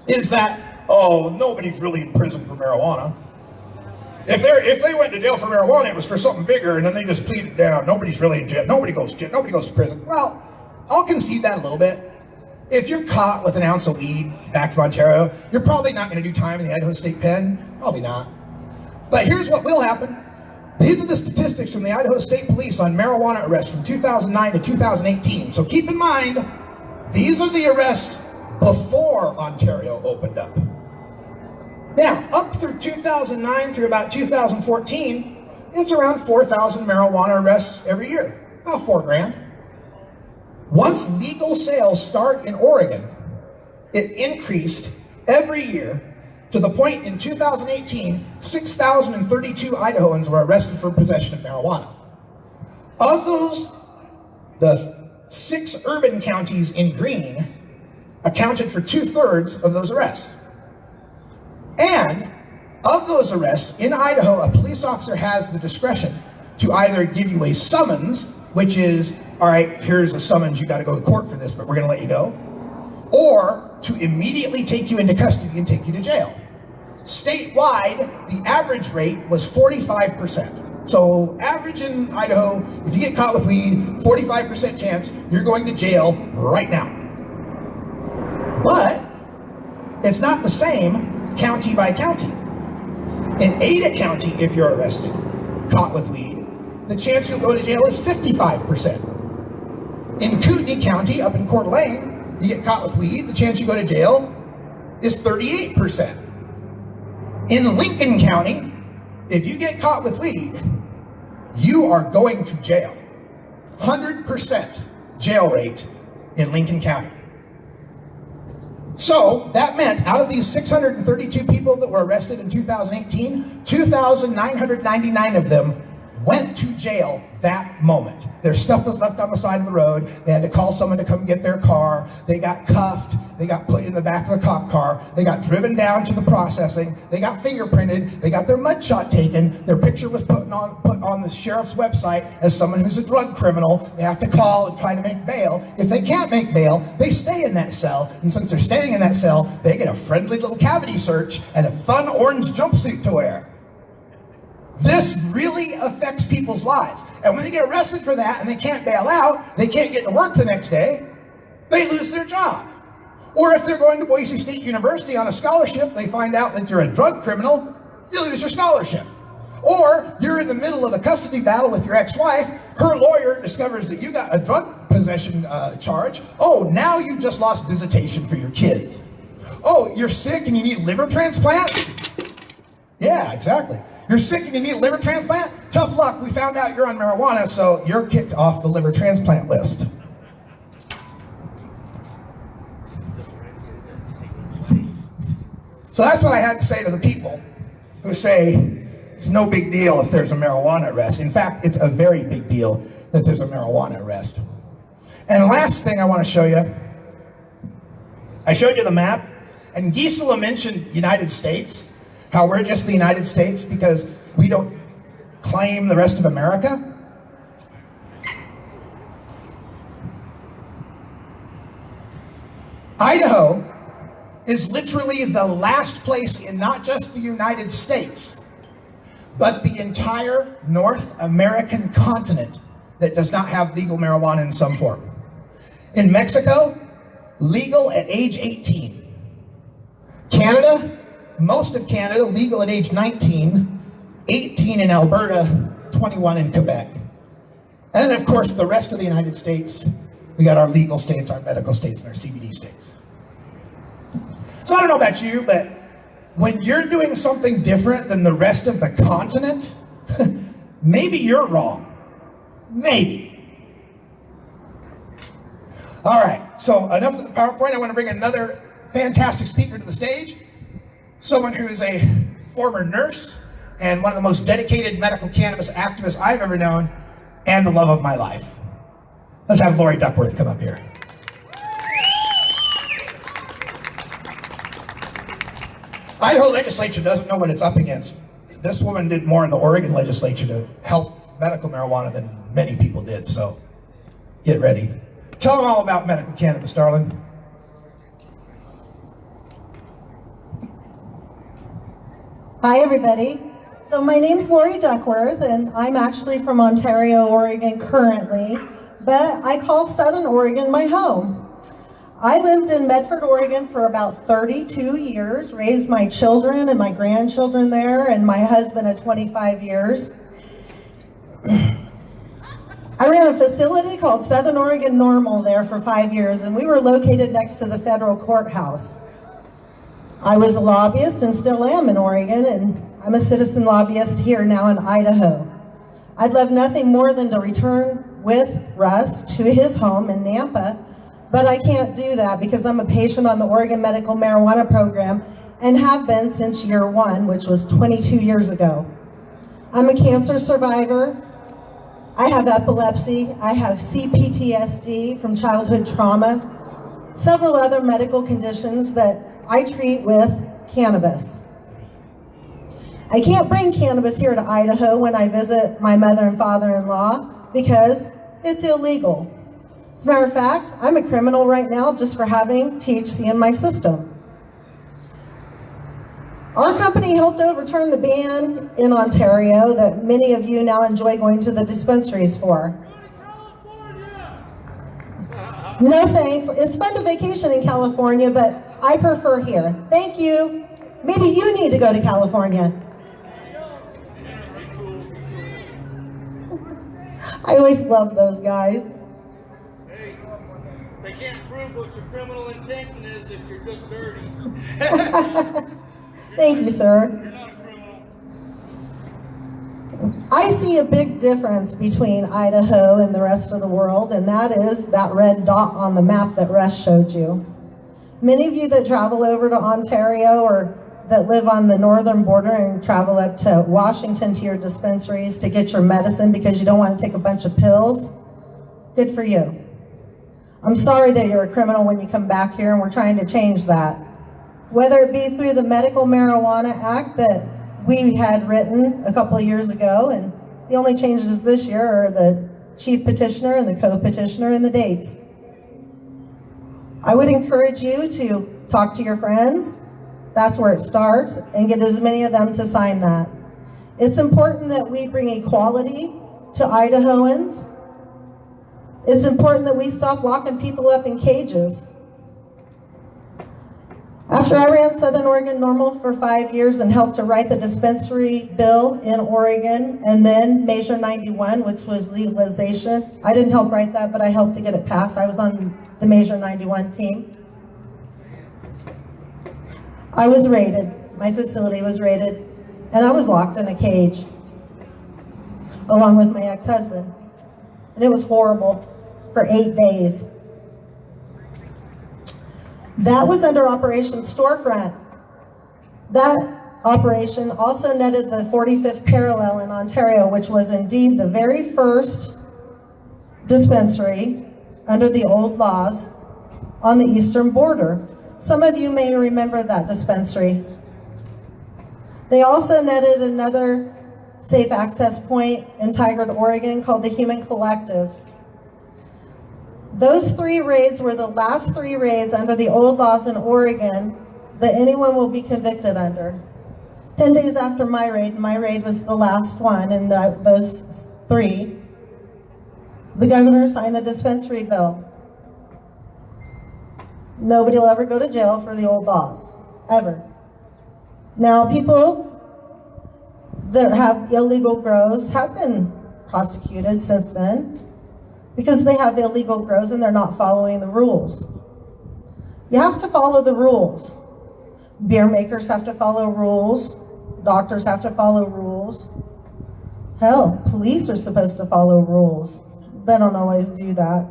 is that, oh, nobody's really in prison for marijuana. If they went to jail for marijuana, it was for something bigger, and then they just pleaded down. Nobody's really in jail. Nobody goes to jail. Nobody goes to prison. Well, I'll concede that a little bit. If you're caught with an ounce of weed back from Ontario, you're probably not going to do time in the Idaho State Pen. Probably not. But here's what will happen. These are the statistics from the Idaho State Police on marijuana arrests from 2009 to 2018. So keep in mind, these are the arrests before Ontario opened up. Now, up through 2009 through about 2014, it's around 4,000 marijuana arrests every year, about 4 grand. Once legal sales start in Oregon, it increased every year to the point in 2018, 6,032 Idahoans were arrested for possession of marijuana. Of those, the 6 urban counties in green accounted for 2/3 of those arrests. And of those arrests, in Idaho, a police officer has the discretion to either give you a summons, which is, all right, here's a summons, you gotta go to court for this, but we're gonna let you go, or to immediately take you into custody and take you to jail. Statewide, the average rate was 45%. So average in Idaho, if you get caught with weed, 45% chance you're going to jail right now. But it's not the same county by county. In Ada County, if you're arrested, caught with weed, the chance you'll go to jail is 55%. In Kootenai County, up in Coeur d'Alene, you get caught with weed, the chance you go to jail is 38%. In Lincoln County, if you get caught with weed, you are going to jail. 100% jail rate in Lincoln County. So that meant out of these 632 people that were arrested in 2018, 2,999 of them went to jail that moment. Their stuff was left on the side of the road. They had to call someone to come get their car. They got cuffed. They got put in the back of the cop car. They got driven down to the processing. They got fingerprinted. They got their mugshot taken. Their picture was put on the sheriff's website as someone who's a drug criminal. They have to call and try to make bail. If they can't make bail, they stay in that cell. And since they're staying in that cell, they get a friendly little cavity search and a fun orange jumpsuit to wear. This really affects people's lives. And when they get arrested for that and they can't bail out, they can't get to work the next day, they lose their job. Or if they're going to Boise State University on a scholarship, they find out that you're a drug criminal, you lose your scholarship. Or you're in the middle of a custody battle with your ex-wife, her lawyer discovers that you got a drug possession charge. Oh, now you just lost visitation for your kids. Oh, you're sick and you need a liver transplant? Yeah, exactly. You're sick and you need a liver transplant? Tough luck, we found out you're on marijuana, so you're kicked off the liver transplant list. So that's what I had to say to the people who say it's no big deal if there's a marijuana arrest. In fact, it's a very big deal that there's a marijuana arrest. And the last thing I want to show you, I showed you the map, and Gisela mentioned United States. How we're just the United States because we don't claim the rest of America. Idaho is literally the last place in not just the United States, but the entire North American continent that does not have legal marijuana in some form. In Mexico, legal at age 18. Canada, most of Canada, legal at age 19, 18 in Alberta, 21 in Quebec. And then, of course, the rest of the United States, we got our legal states, our medical states, and our CBD states. So I don't know about you, but when you're doing something different than the rest of the continent, maybe you're wrong. Maybe. All right, so enough of the PowerPoint. I want to bring another fantastic speaker to the stage. Someone who is a former nurse and one of the most dedicated medical cannabis activists I've ever known, and the love of my life. Let's have Lori Duckworth come up here. Idaho legislature doesn't know what it's up against. This woman did more in the Oregon legislature to help medical marijuana than many people did, so get ready. Tell them all about medical cannabis, darling. Hi, everybody. So my name's Lori Duckworth, and I'm actually from Ontario, Oregon currently, but I call Southern Oregon my home. I lived in Medford, Oregon for about 32 years, raised my children and my grandchildren there, and my husband at 25 years. I ran a facility called Southern Oregon Normal there for 5 years, and we were located next to the federal courthouse. I was a lobbyist and still am in Oregon, and I'm a citizen lobbyist here now in Idaho. I'd love nothing more than to return with Russ to his home in Nampa, but I can't do that because I'm a patient on the Oregon Medical Marijuana Program and have been since year one, which was 22 years ago. I'm a cancer survivor. I have epilepsy. I have CPTSD from childhood trauma, several other medical conditions that I treat with cannabis. I can't bring cannabis here to Idaho when I visit my mother and father-in-law because it's illegal. As a matter of fact, I'm a criminal right now just for having THC in my system. Our company helped overturn the ban in Ontario that many of you now enjoy going to the dispensaries for. No thanks. It's fun to vacation in California, but I prefer here. Thank you. Maybe you need to go to California. I always love those guys. Hey, they can't prove what your criminal intention is if you're just dirty. Thank you, sir. You're not a criminal. I see a big difference between Idaho and the rest of the world, and that is that red dot on the map that Russ showed you. Many of you that travel over to Ontario or that live on the northern border and travel up to Washington to your dispensaries to get your medicine because you don't want to take a bunch of pills, good for you. I'm sorry that you're a criminal when you come back here, and we're trying to change that. Whether it be through the Medical Marijuana Act that we had written a couple of years ago, and the only changes this year are the chief petitioner and the co-petitioner and the dates. I would encourage you to talk to your friends. That's where it starts, and get as many of them to sign that. It's important that we bring equality to Idahoans. It's important that we stop locking people up in cages. After I ran Southern Oregon Normal for 5 years and helped to write the dispensary bill in Oregon, and then Measure 91, which was legalization. I didn't help write that, but I helped to get it passed. I was on the Measure 91 team. I was raided. My facility was raided, and I was locked in a cage along with my ex-husband. And it was horrible for 8 days. That was under Operation Storefront. That operation also netted the 45th parallel in Ontario, which was indeed the very first dispensary under the old laws on the eastern border. Some of you may remember that dispensary. They also netted another safe access point in Tigard, Oregon called the Human Collective. Those 3 raids were the last 3 raids under the old laws in Oregon that anyone will be convicted under. 10 days after my raid was the last one in those 3. The governor signed the dispensary bill. Nobody will ever go to jail for the old laws, ever. Now, people that have illegal grows have been prosecuted since then because they have illegal grows and they're not following the rules. You have to follow the rules. Beer makers have to follow rules. Doctors have to follow rules. Hell, police are supposed to follow rules. They don't always do that.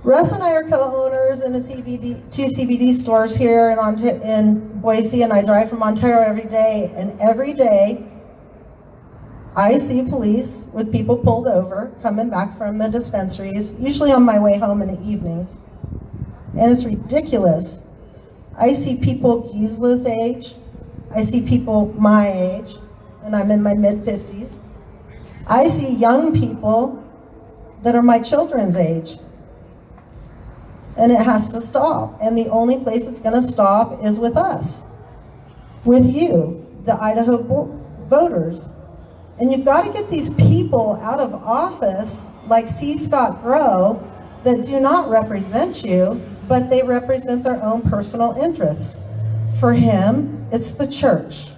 Russ and I are co-owners in two CBD stores here in Boise, and I drive from Ontario every day, and every day I see police with people pulled over coming back from the dispensaries, usually on my way home in the evenings. And it's ridiculous. I see people Gisla's age, I see people my age, and I'm in my mid-50s. I see young people that are my children's age. And it has to stop. And the only place it's going to stop is with us, with you, the Idaho voters. And you've got to get these people out of office like C. Scott Grow that do not represent you, but they represent their own personal interest. For him, it's the church.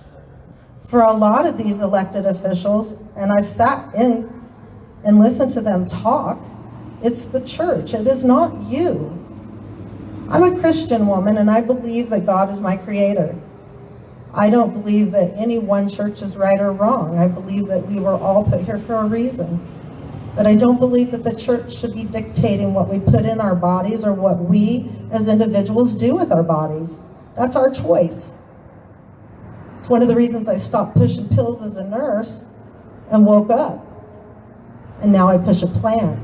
For a lot of these elected officials, and I've sat in and listened to them talk, it's the church. It is not you. I'm a Christian woman, and I believe that God is my creator. I don't believe that any one church is right or wrong. I believe that we were all put here for a reason. But I don't believe that the church should be dictating what we put in our bodies or what we as individuals do with our bodies. That's our choice. It's one of the reasons I stopped pushing pills as a nurse and woke up. And now I push a plant.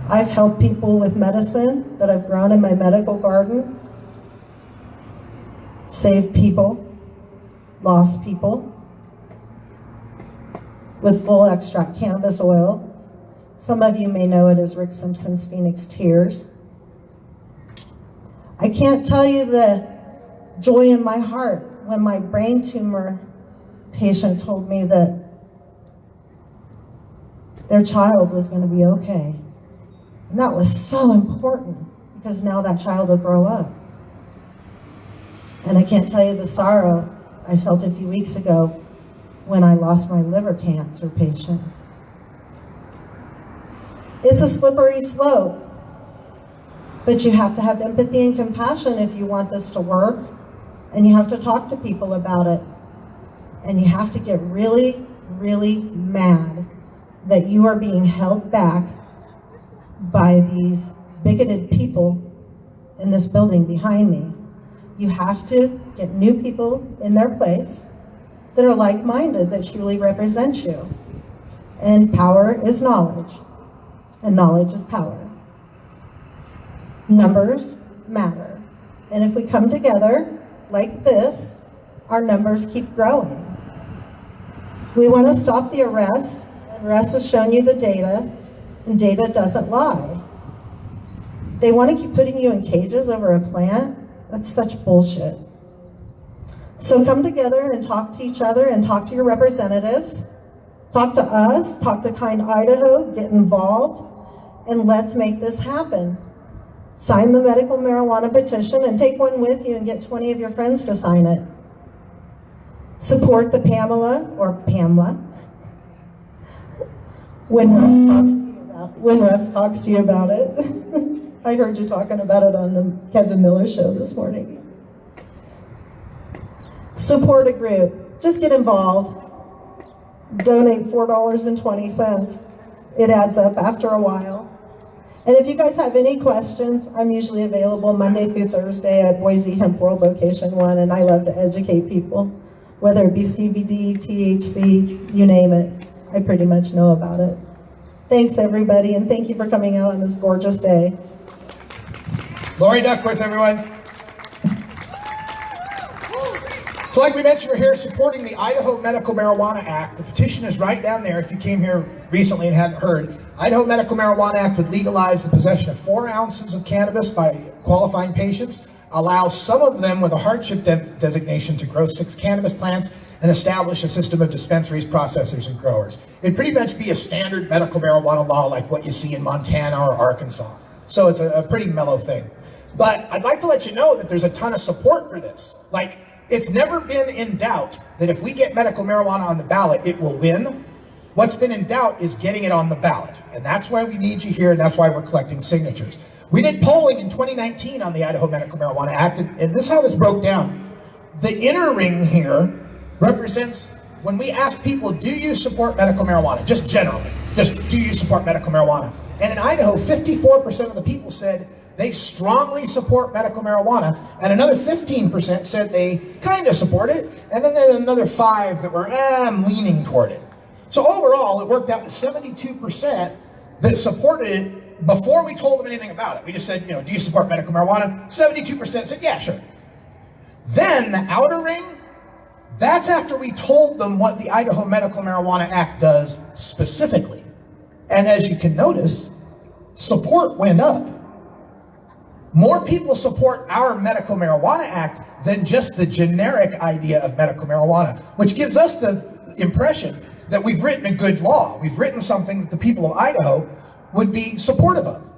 I've helped people with medicine that I've grown in my medical garden, saved people, lost people with full extract cannabis oil. Some of you may know it as Rick Simpson's Phoenix Tears. I can't tell you the joy in my heart when my brain tumor patient told me that their child was going to be okay. And that was so important because now that child will grow up. And I can't tell you the sorrow I felt a few weeks ago when I lost my liver cancer patient. It's a slippery slope, but you have to have empathy and compassion if you want this to work, and you have to talk to people about it. And you have to get really, really mad that you are being held back by these bigoted people in this building behind me. You have to get new people in their place that are like-minded, that truly represent you. And power is knowledge, and knowledge is power. Numbers matter. And if we come together like this, our numbers keep growing. We want to stop the arrests, and Russ has shown you the data, and data doesn't lie. They want to keep putting you in cages over a plant. That's such bullshit. So come together and talk to each other and talk to your representatives. Talk to us, talk to Kind Idaho, get involved, and let's make this happen. Sign the medical marijuana petition and take one with you and get 20 of your friends to sign it. Support the Pamela, when Russ talks to you about it. I heard you talking about it on the Kevin Miller show this morning. Support a group. Just get involved. Donate $4.20. It adds up after a while. And if you guys have any questions, I'm usually available Monday through Thursday at Boise Hemp World Location 1, and I love to educate people, whether it be CBD, THC, you name it. I pretty much know about it. Thanks, everybody, and thank you for coming out on this gorgeous day. Lori Duckworth, everyone. So like we mentioned, we're here supporting the Idaho Medical Marijuana Act. The petition is right down there if you came here recently and hadn't heard. Idaho Medical Marijuana Act would legalize the possession of 4 ounces of cannabis by qualifying patients, allow some of them with a hardship designation to grow 6 cannabis plants, and establish a system of dispensaries, processors, and growers. It'd pretty much be a standard medical marijuana law like what you see in Montana or Arkansas. So it's a pretty mellow thing. But I'd like to let you know that there's a ton of support for this. Like, it's never been in doubt that if we get medical marijuana on the ballot, it will win. What's been in doubt is getting it on the ballot. And that's why we need you here, and that's why we're collecting signatures. We did polling in 2019 on the Idaho Medical Marijuana Act, and this is how this broke down. The inner ring here represents, when we ask people, do you support medical marijuana? Just generally, just do you support medical marijuana? And in Idaho, 54% of the people said they strongly support medical marijuana, and another 15% said they kind of support it, and then there's another 5 that were, I'm leaning toward it. So overall, it worked out to 72% that supported it before we told them anything about it. We just said, do you support medical marijuana? 72% said, yeah, sure. Then the outer ring, that's after we told them what the Idaho Medical Marijuana Act does specifically. And as you can notice, support went up. More people support our Medical Marijuana Act than just the generic idea of medical marijuana, which gives us the impression that we've written a good law. We've written something that the people of Idaho would be supportive of.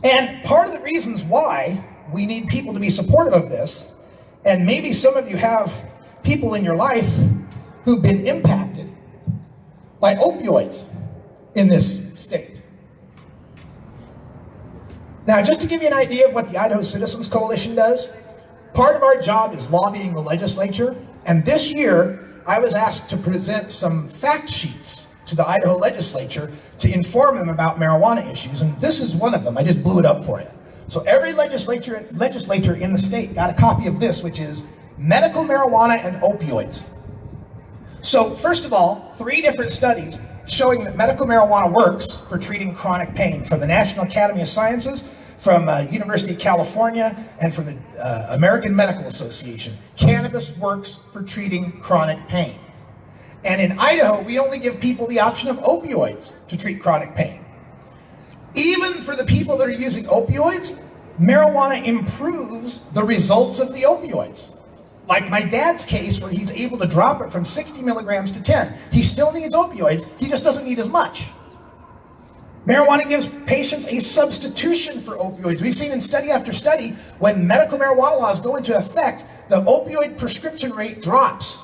And part of the reasons why we need people to be supportive of this, and maybe some of you have people in your life who've been impacted by opioids in this state. Now, just to give you an idea of what the Idaho Citizens Coalition does, part of our job is lobbying the legislature, and this year I was asked to present some fact sheets to the Idaho legislature to inform them about marijuana issues, and this is one of them. I just blew it up for you. So every legislator in the state got a copy of this, which is medical marijuana and opioids. So first of all, 3 different studies showing that medical marijuana works for treating chronic pain from the National Academy of Sciences, from University of California, and from the American Medical Association. Cannabis works for treating chronic pain. And in Idaho, we only give people the option of opioids to treat chronic pain. Even for the people that are using opioids, marijuana improves the results of the opioids. Like my dad's case, where he's able to drop it from 60 milligrams to 10. He still needs opioids, he just doesn't need as much. Marijuana gives patients a substitution for opioids. We've seen in study after study, when medical marijuana laws go into effect, the opioid prescription rate drops.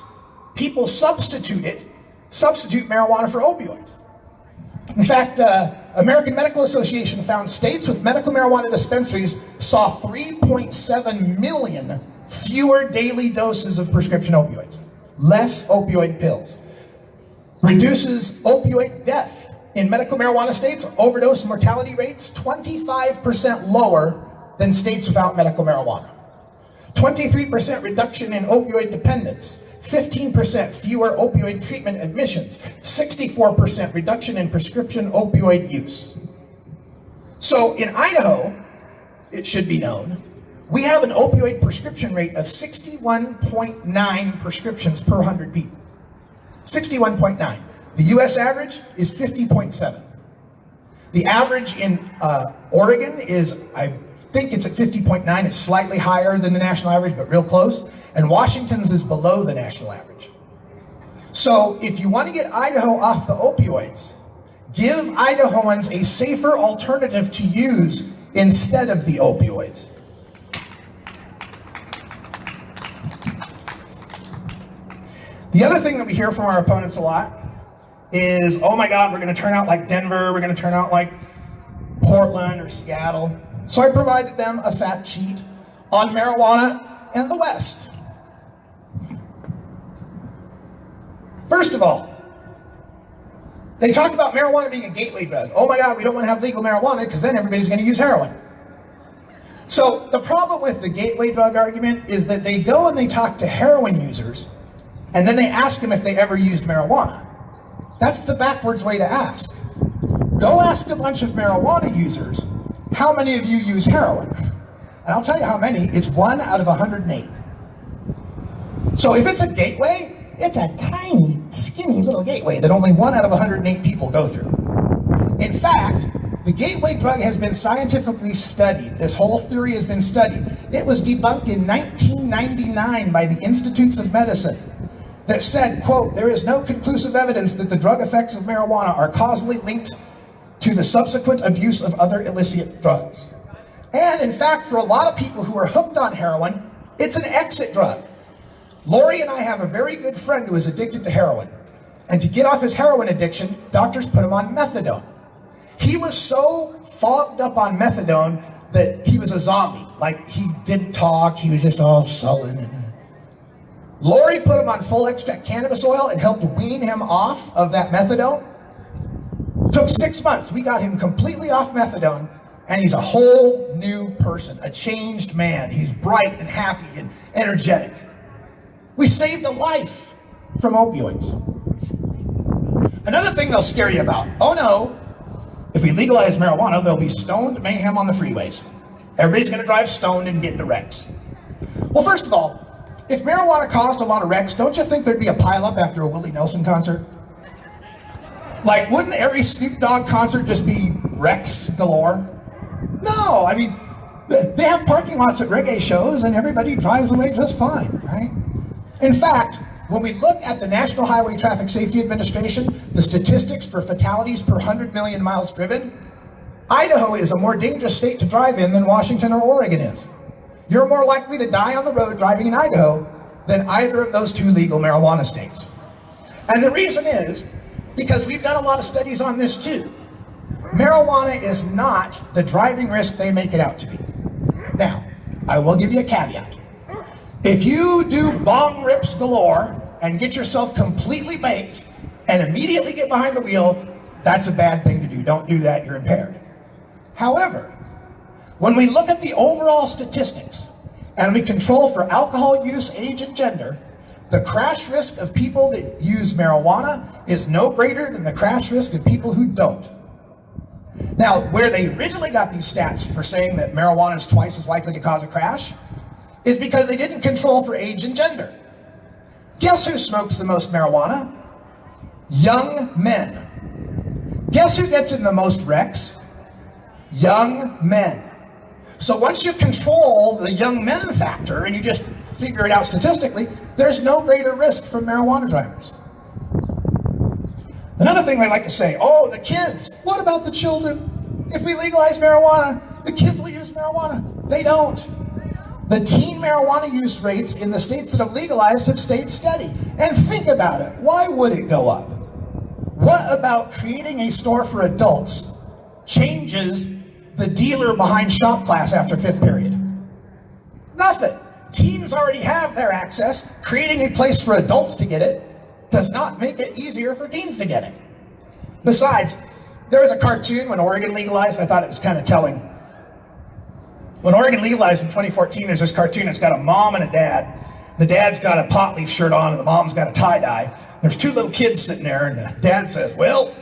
People substitute marijuana for opioids. In fact, American Medical Association found states with medical marijuana dispensaries saw 3.7 million fewer daily doses of prescription opioids, less opioid pills. Reduces opioid death. In medical marijuana states, overdose mortality rates 25% lower than states without medical marijuana. 23% reduction in opioid dependence. 15% fewer opioid treatment admissions. 64% reduction in prescription opioid use. So in Idaho, it should be known, we have an opioid prescription rate of 61.9 prescriptions per 100 people. 61.9. The US average is 50.7. The average in Oregon is, I think it's at 50.9. It's slightly higher than the national average, but real close. And Washington's is below the national average. So if you want to get Idaho off the opioids, give Idahoans a safer alternative to use instead of the opioids. The other thing that we hear from our opponents a lot is, oh my God, we're going to turn out like Denver, we're going to turn out like Portland or Seattle. So I provided them a fact sheet on marijuana and the West. First of all, they talk about marijuana being a gateway drug. Oh my God, we don't want to have legal marijuana because then everybody's going to use heroin. So the problem with the gateway drug argument is that they go and they talk to heroin users and then they ask them if they ever used marijuana. That's the backwards way to ask. Go ask a bunch of marijuana users, how many of you use heroin? And I'll tell you how many, it's 1 out of 108. So if it's a gateway, it's a tiny, skinny little gateway that only 1 out of 108 people go through. In fact, the gateway drug has been scientifically studied. This whole theory has been studied. It was debunked in 1999 by the Institutes of Medicine that said, quote, there is no conclusive evidence that the drug effects of marijuana are causally linked to the subsequent abuse of other illicit drugs. And in fact, for a lot of people who are hooked on heroin, it's an exit drug. Lori and I have a very good friend who is addicted to heroin. And to get off his heroin addiction, doctors put him on methadone. He was so fogged up on methadone that he was a zombie. Like, he didn't talk, he was just all sullen. Lori put him on full extract cannabis oil and helped wean him off of that methadone. Took 6 months. We got him completely off methadone, and he's a whole new person, a changed man. He's bright and happy and energetic. We saved a life from opioids. Another thing they'll scare you about, oh no, if we legalize marijuana, there'll be stoned mayhem on the freeways. Everybody's gonna drive stoned and get into wrecks. Well, first of all, if marijuana caused a lot of wrecks, don't you think there'd be a pileup after a Willie Nelson concert? Like, wouldn't every Snoop Dogg concert just be wrecks galore? No, I mean, they have parking lots at reggae shows and everybody drives away just fine, right? In fact, when we look at the National Highway Traffic Safety Administration, the statistics for fatalities per 100 million miles driven, Idaho is a more dangerous state to drive in than Washington or Oregon is. You're more likely to die on the road driving in Idaho than either of those two legal marijuana states. And the reason is because we've done a lot of studies on this too. Marijuana is not the driving risk they make it out to be. Now, I will give you a caveat. If you do bong rips galore and get yourself completely baked and immediately get behind the wheel, that's a bad thing to do. Don't do that, you're impaired. However, when we look at the overall statistics and we control for alcohol use, age, and gender, the crash risk of people that use marijuana is no greater than the crash risk of people who don't. Now, where they originally got these stats for saying that marijuana is twice as likely to cause a crash is because they didn't control for age and gender. Guess who smokes the most marijuana? Young men. Guess who gets in the most wrecks? Young men. So once you control the young men factor and you just figure it out statistically, there's no greater risk from marijuana drivers. Another thing they like to say, oh, the kids, what about the children? If we legalize marijuana, the kids will use marijuana. They don't. The teen marijuana use rates in the states that have legalized have stayed steady. And think about it, why would it go up? What about creating a store for adults changes the dealer behind shop class after 5th period? Nothing. Teens already have their access. Creating a place for adults to get it does not make it easier for teens to get it. Besides, there was a cartoon when Oregon legalized, I thought it was kind of telling. When Oregon legalized in 2014, there's this cartoon that's got a mom and a dad. The dad's got a pot leaf shirt on and the mom's got a tie-dye. There's two little kids sitting there and the dad says, well,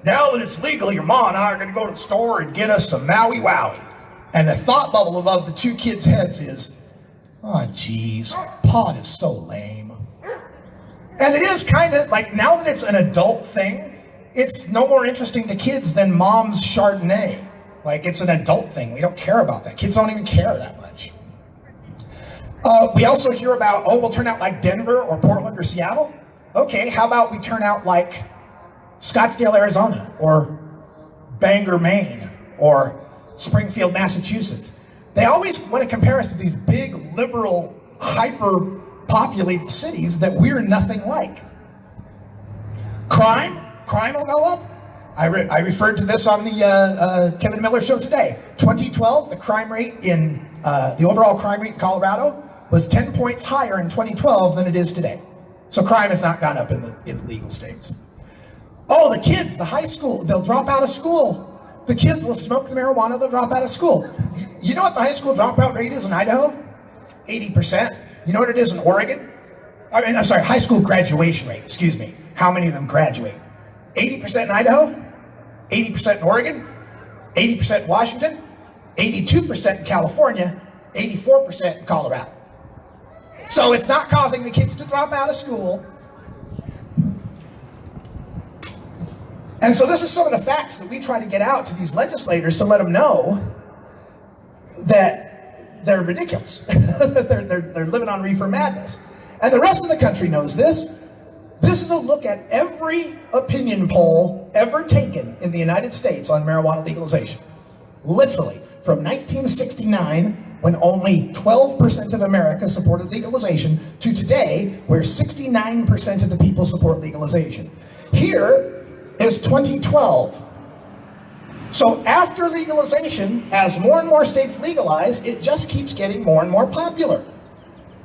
now that it's legal, your mom and I are going to go to the store and get us some Maui Wowie. And the thought bubble above the two kids' heads is, oh, geez, pot is so lame. And it is kind of like, now that it's an adult thing, it's no more interesting to kids than mom's Chardonnay. Like, it's an adult thing. We don't care about that. Kids don't even care that much. We also hear about, oh, we'll turn out like Denver or Portland or Seattle. Okay, how about we turn out like Scottsdale, Arizona, or Bangor, Maine, or Springfield, Massachusetts. They always want to compare us to these big, liberal, hyper-populated cities that we're nothing like. Crime will go up. I referred to this on the Kevin Miller show today. 2012, the crime rate in, the overall crime rate in Colorado was 10 points higher in 2012 than it is today. So crime has not gone up in the legal states. Oh, the kids, the high school, they'll drop out of school. The kids will smoke the marijuana, they'll drop out of school. You know what the high school dropout rate is in Idaho? 80%. You know what it is in Oregon? I'm sorry, high school graduation rate, excuse me. How many of them graduate? 80% in Idaho, 80% in Oregon, 80% in Washington, 82% in California, 84% in Colorado. So it's not causing the kids to drop out of school. And so this is some of the facts that we try to get out to these legislators to let them know that they're ridiculous. they're living on reefer madness. And the rest of the country knows this. This is a look at every opinion poll ever taken in the United States on marijuana legalization. Literally, from 1969, when only 12% of America supported legalization, to today, where 69% of the people support legalization. Here is 2012. So after legalization, as more and more states legalize, it just keeps getting more and more popular.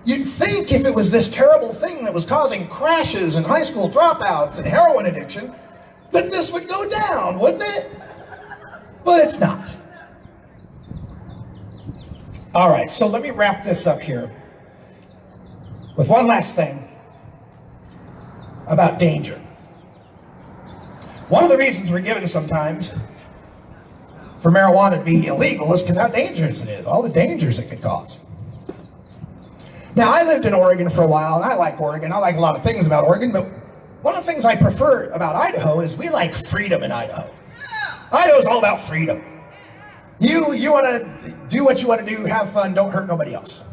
You'd think if it was this terrible thing that was causing crashes and high school dropouts and heroin addiction, that this would go down, wouldn't it? But it's not. All right, so let me wrap this up here with one last thing about danger. One of the reasons we're given sometimes for marijuana to be illegal is because how dangerous it is, all the dangers it could cause. Now, I lived in Oregon for a while, and I like Oregon. I like a lot of things about Oregon, but one of the things I prefer about Idaho is we like freedom in Idaho. Idaho's all about freedom. You want to do what you want to do, have fun, don't hurt nobody else.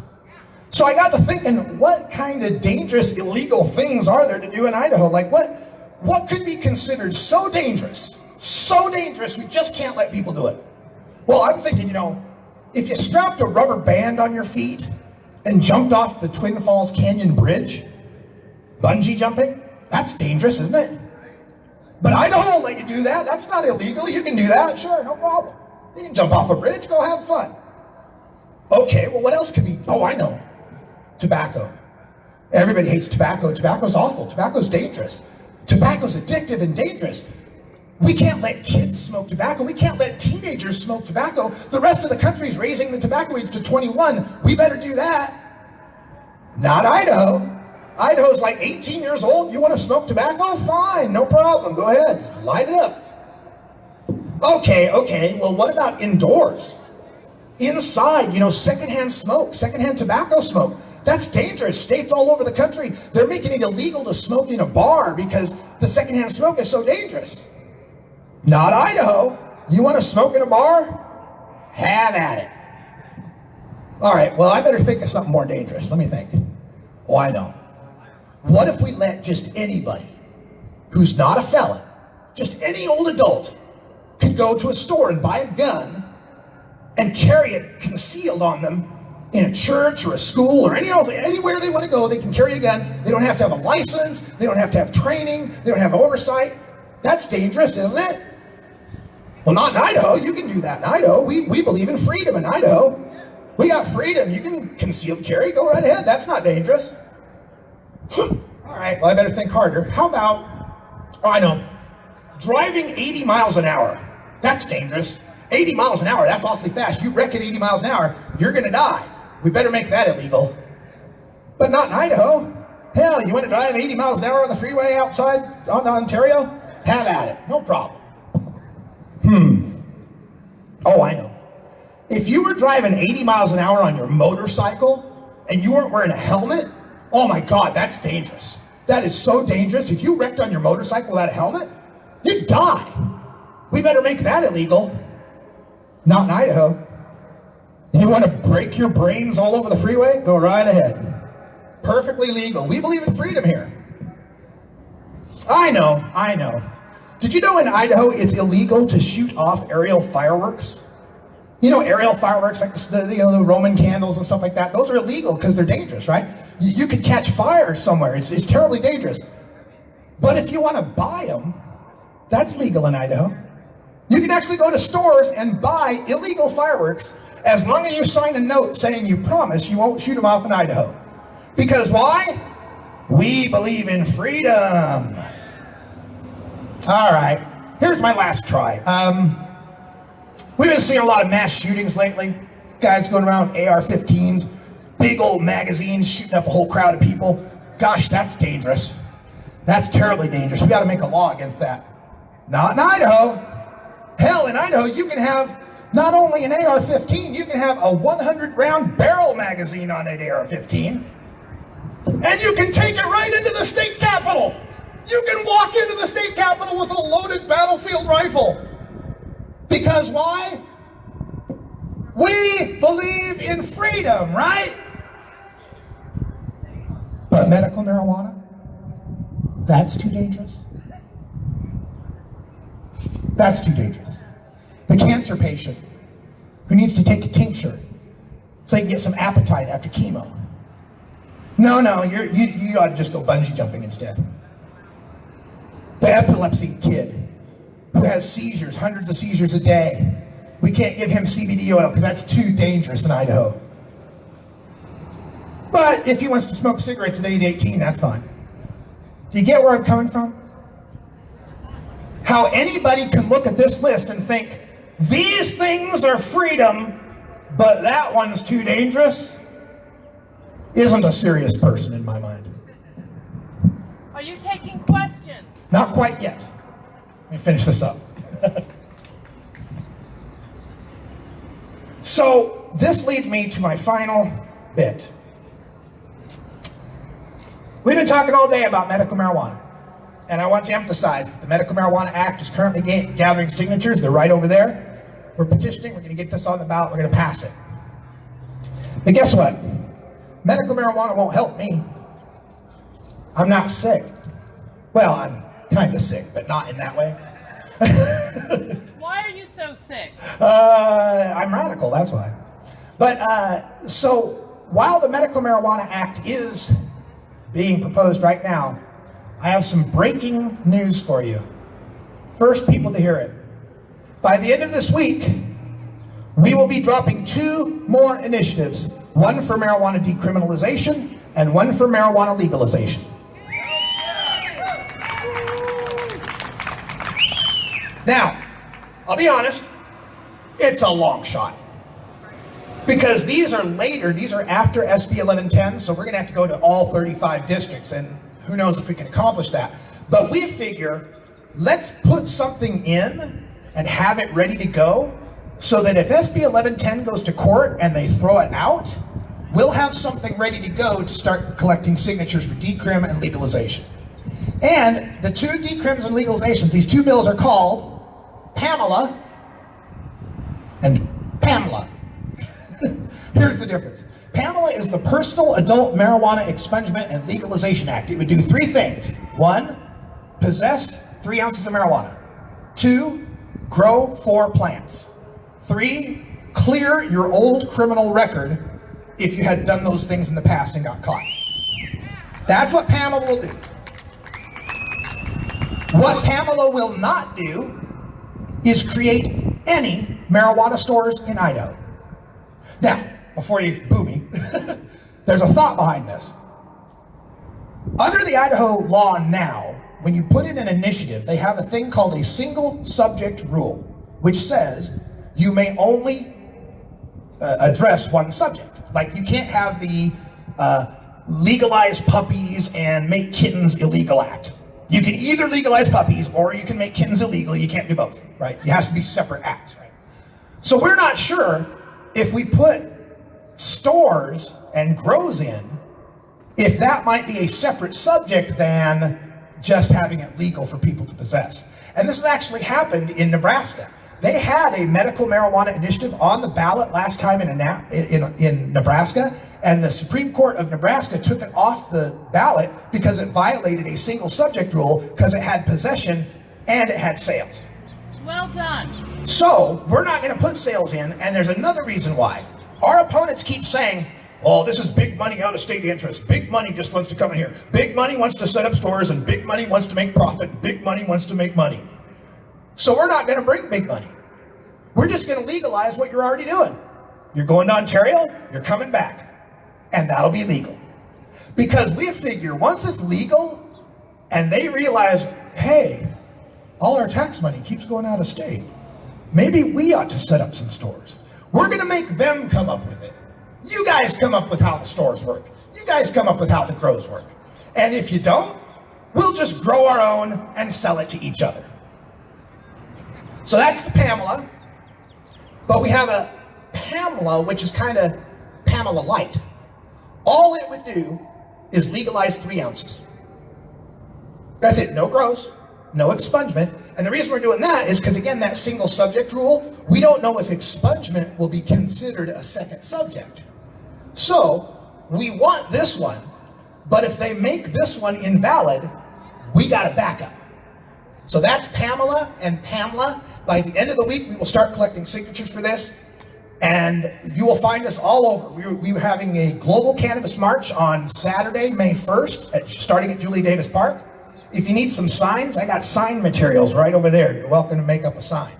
So I got to thinking, what kind of dangerous, illegal things are there to do in Idaho? Like what could be considered so dangerous we just can't let people do it? Well, I'm thinking, if you strapped a rubber band on your feet and jumped off the Twin Falls Canyon Bridge, bungee jumping, that's dangerous, isn't it? But Idaho will let you do that. That's not illegal. You can do that, sure, no problem. You can jump off a bridge, go have fun. Okay, well, what else could be? Oh, I know. Tobacco. Everybody hates tobacco. Tobacco's awful. Tobacco's dangerous. Tobacco's addictive and dangerous. We can't let kids smoke tobacco. We can't let teenagers smoke tobacco. The rest of the country's raising the tobacco age to 21. We better do that. Not Idaho. Idaho's like 18 years old. You want to smoke tobacco? Fine, no problem. Go ahead, light it up. Okay. Well, what about indoors? Inside, secondhand smoke, secondhand tobacco smoke. That's dangerous. States all over the country, they're making it illegal to smoke in a bar because the secondhand smoke is so dangerous. Not Idaho. You want to smoke in a bar? Have at it. All right, well, I better think of something more dangerous. Let me think. Oh, I know. What if we let just anybody who's not a felon, just any old adult, could go to a store and buy a gun and carry it concealed on them in a church or a school or anywhere they want to go, they can carry a gun. They don't have to have a license. They don't have to have training. They don't have oversight. That's dangerous, isn't it? Well, not in Idaho. You can do that in Idaho. We believe in freedom in Idaho. We got freedom. You can concealed carry. Go right ahead. That's not dangerous. All right, well, I better think harder. How about, I know, driving 80 miles an hour. That's dangerous. 80 miles an hour, that's awfully fast. You wreck at 80 miles an hour, you're going to die. We better make that illegal. But not in Idaho. Hell, you want to drive 80 miles an hour on the freeway outside on Ontario? Have at it. No problem. Oh, I know. If you were driving 80 miles an hour on your motorcycle and you weren't wearing a helmet, oh my God, that's dangerous. That is so dangerous. If you wrecked on your motorcycle without a helmet, you'd die. We better make that illegal. Not in Idaho. You want to break your brains all over the freeway? Go right ahead. Perfectly legal. We believe in freedom here. I know. Did you know in Idaho it's illegal to shoot off aerial fireworks? Aerial fireworks like the Roman candles and stuff like that. Those are illegal because they're dangerous, right? You could catch fire somewhere. It's terribly dangerous. But if you want to buy them, that's legal in Idaho. You can actually go to stores and buy illegal fireworks as long as you sign a note saying you promise you won't shoot them off in Idaho. Because why? We believe in freedom. All right, here's my last try. We've been seeing a lot of mass shootings lately. Guys going around with AR-15s, big old magazines shooting up a whole crowd of people. Gosh, that's dangerous. That's terribly dangerous. We got to make a law against that. Not in Idaho. Hell, in Idaho, you can have not only an AR-15, you can have a 100-round barrel magazine on an AR-15. And you can take it right into the state capitol. You can walk into the state capitol with a loaded battlefield rifle. Because why? We believe in freedom, right? But medical marijuana? That's too dangerous. That's too dangerous. The cancer patient who needs to take a tincture so they can get some appetite after chemo. No, you ought to just go bungee jumping instead. The epilepsy kid who has seizures, hundreds of seizures a day. We can't give him CBD oil because that's too dangerous in Idaho. But if he wants to smoke cigarettes at age 18, that's fine. Do you get where I'm coming from? How anybody can look at this list and think, these things are freedom, but that one's too dangerous, isn't a serious person in my mind. Are you taking questions? Not quite yet. Let me finish this up. So this leads me to my final bit. We've been talking all day about medical marijuana, and I want to emphasize that the Medical Marijuana Act is currently gathering signatures. They're right over there. We're petitioning. We're going to get this on the ballot. We're going to pass it. But guess what? Medical marijuana won't help me. I'm not sick. Well, I'm kind of sick, but not in that way. Why are you so sick? I'm radical, that's why. But so while the Medical Marijuana Act is being proposed right now, I have some breaking news for you. First people to hear it. By the end of this week, we will be dropping 2 more initiatives, one for marijuana decriminalization and one for marijuana legalization. Now, I'll be honest, it's a long shot. Because these are later, these are after SB 1110, so we're going to have to go to all 35 districts, and who knows if we can accomplish that. But we figure, let's put something in and have it ready to go, so that if SB 1110 goes to court and they throw it out, we'll have something ready to go to start collecting signatures for decrim and legalization. And the 2 decrims and legalizations, these 2 bills are called Pamela and Pamela. Here's the difference. Pamela is the Personal Adult Marijuana Expungement and Legalization Act. It would do 3 things. 1, possess 3 ounces of marijuana. 2, grow 4 plants. 3, clear your old criminal record if you had done those things in the past and got caught. That's what Pamela will do. What Pamela will not do is create any marijuana stores in Idaho. Now, before you boo me, there's a thought behind this. Under the Idaho law now, when you put in an initiative, they have a thing called a single subject rule, which says you may only address one subject. Like you can't have the legalize puppies and make kittens illegal act. You can either legalize puppies or you can make kittens illegal. You can't do both, right? It has to be separate acts, right? So we're not sure if we put stores and grows in, if that might be a separate subject than just having it legal for people to possess. And this has actually happened in Nebraska. They had a medical marijuana initiative on the ballot last time in Nebraska, and the Supreme Court of Nebraska took it off the ballot because it violated a single subject rule because it had possession and it had sales. Well done. So we're not going to put sales in, and there's another reason why. Our opponents keep saying, oh, this is big money out of state interest. Big money just wants to come in here. Big money wants to set up stores, and big money wants to make profit. Big money wants to make money. So we're not going to bring big money. We're just going to legalize what you're already doing. You're going to Ontario, you're coming back, and that'll be legal. Because we figure once it's legal, and they realize, hey, all our tax money keeps going out of state. Maybe we ought to set up some stores. We're going to make them come up with it. You guys come up with how the stores work. You guys come up with how the grows work. And if you don't, we'll just grow our own and sell it to each other. So that's the Pamela. But we have a Pamela, which is kind of Pamela light. All it would do is legalize 3 ounces. That's it, no grows, no expungement. And the reason we're doing that is because, again, that single subject rule, we don't know if expungement will be considered a second subject. So we want this one, but if they make this one invalid, we got a backup. So that's Pamela and Pamela. By the end of the week, we will start collecting signatures for this, and you will find us all over. We're having a global cannabis march on Saturday, May 1st, starting at Julie Davis Park. If you need some signs, I got sign materials right over there. You're welcome to make up a sign.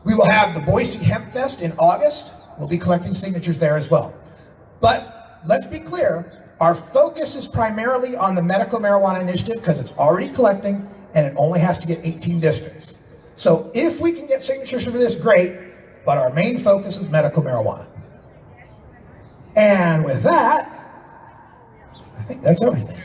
We will have the Boise Hemp Fest in August. We'll be collecting signatures there as well. But let's be clear, our focus is primarily on the medical marijuana initiative because it's already collecting and it only has to get 18 districts. So if we can get signatures for this, great, but our main focus is medical marijuana. And with that, I think that's everything.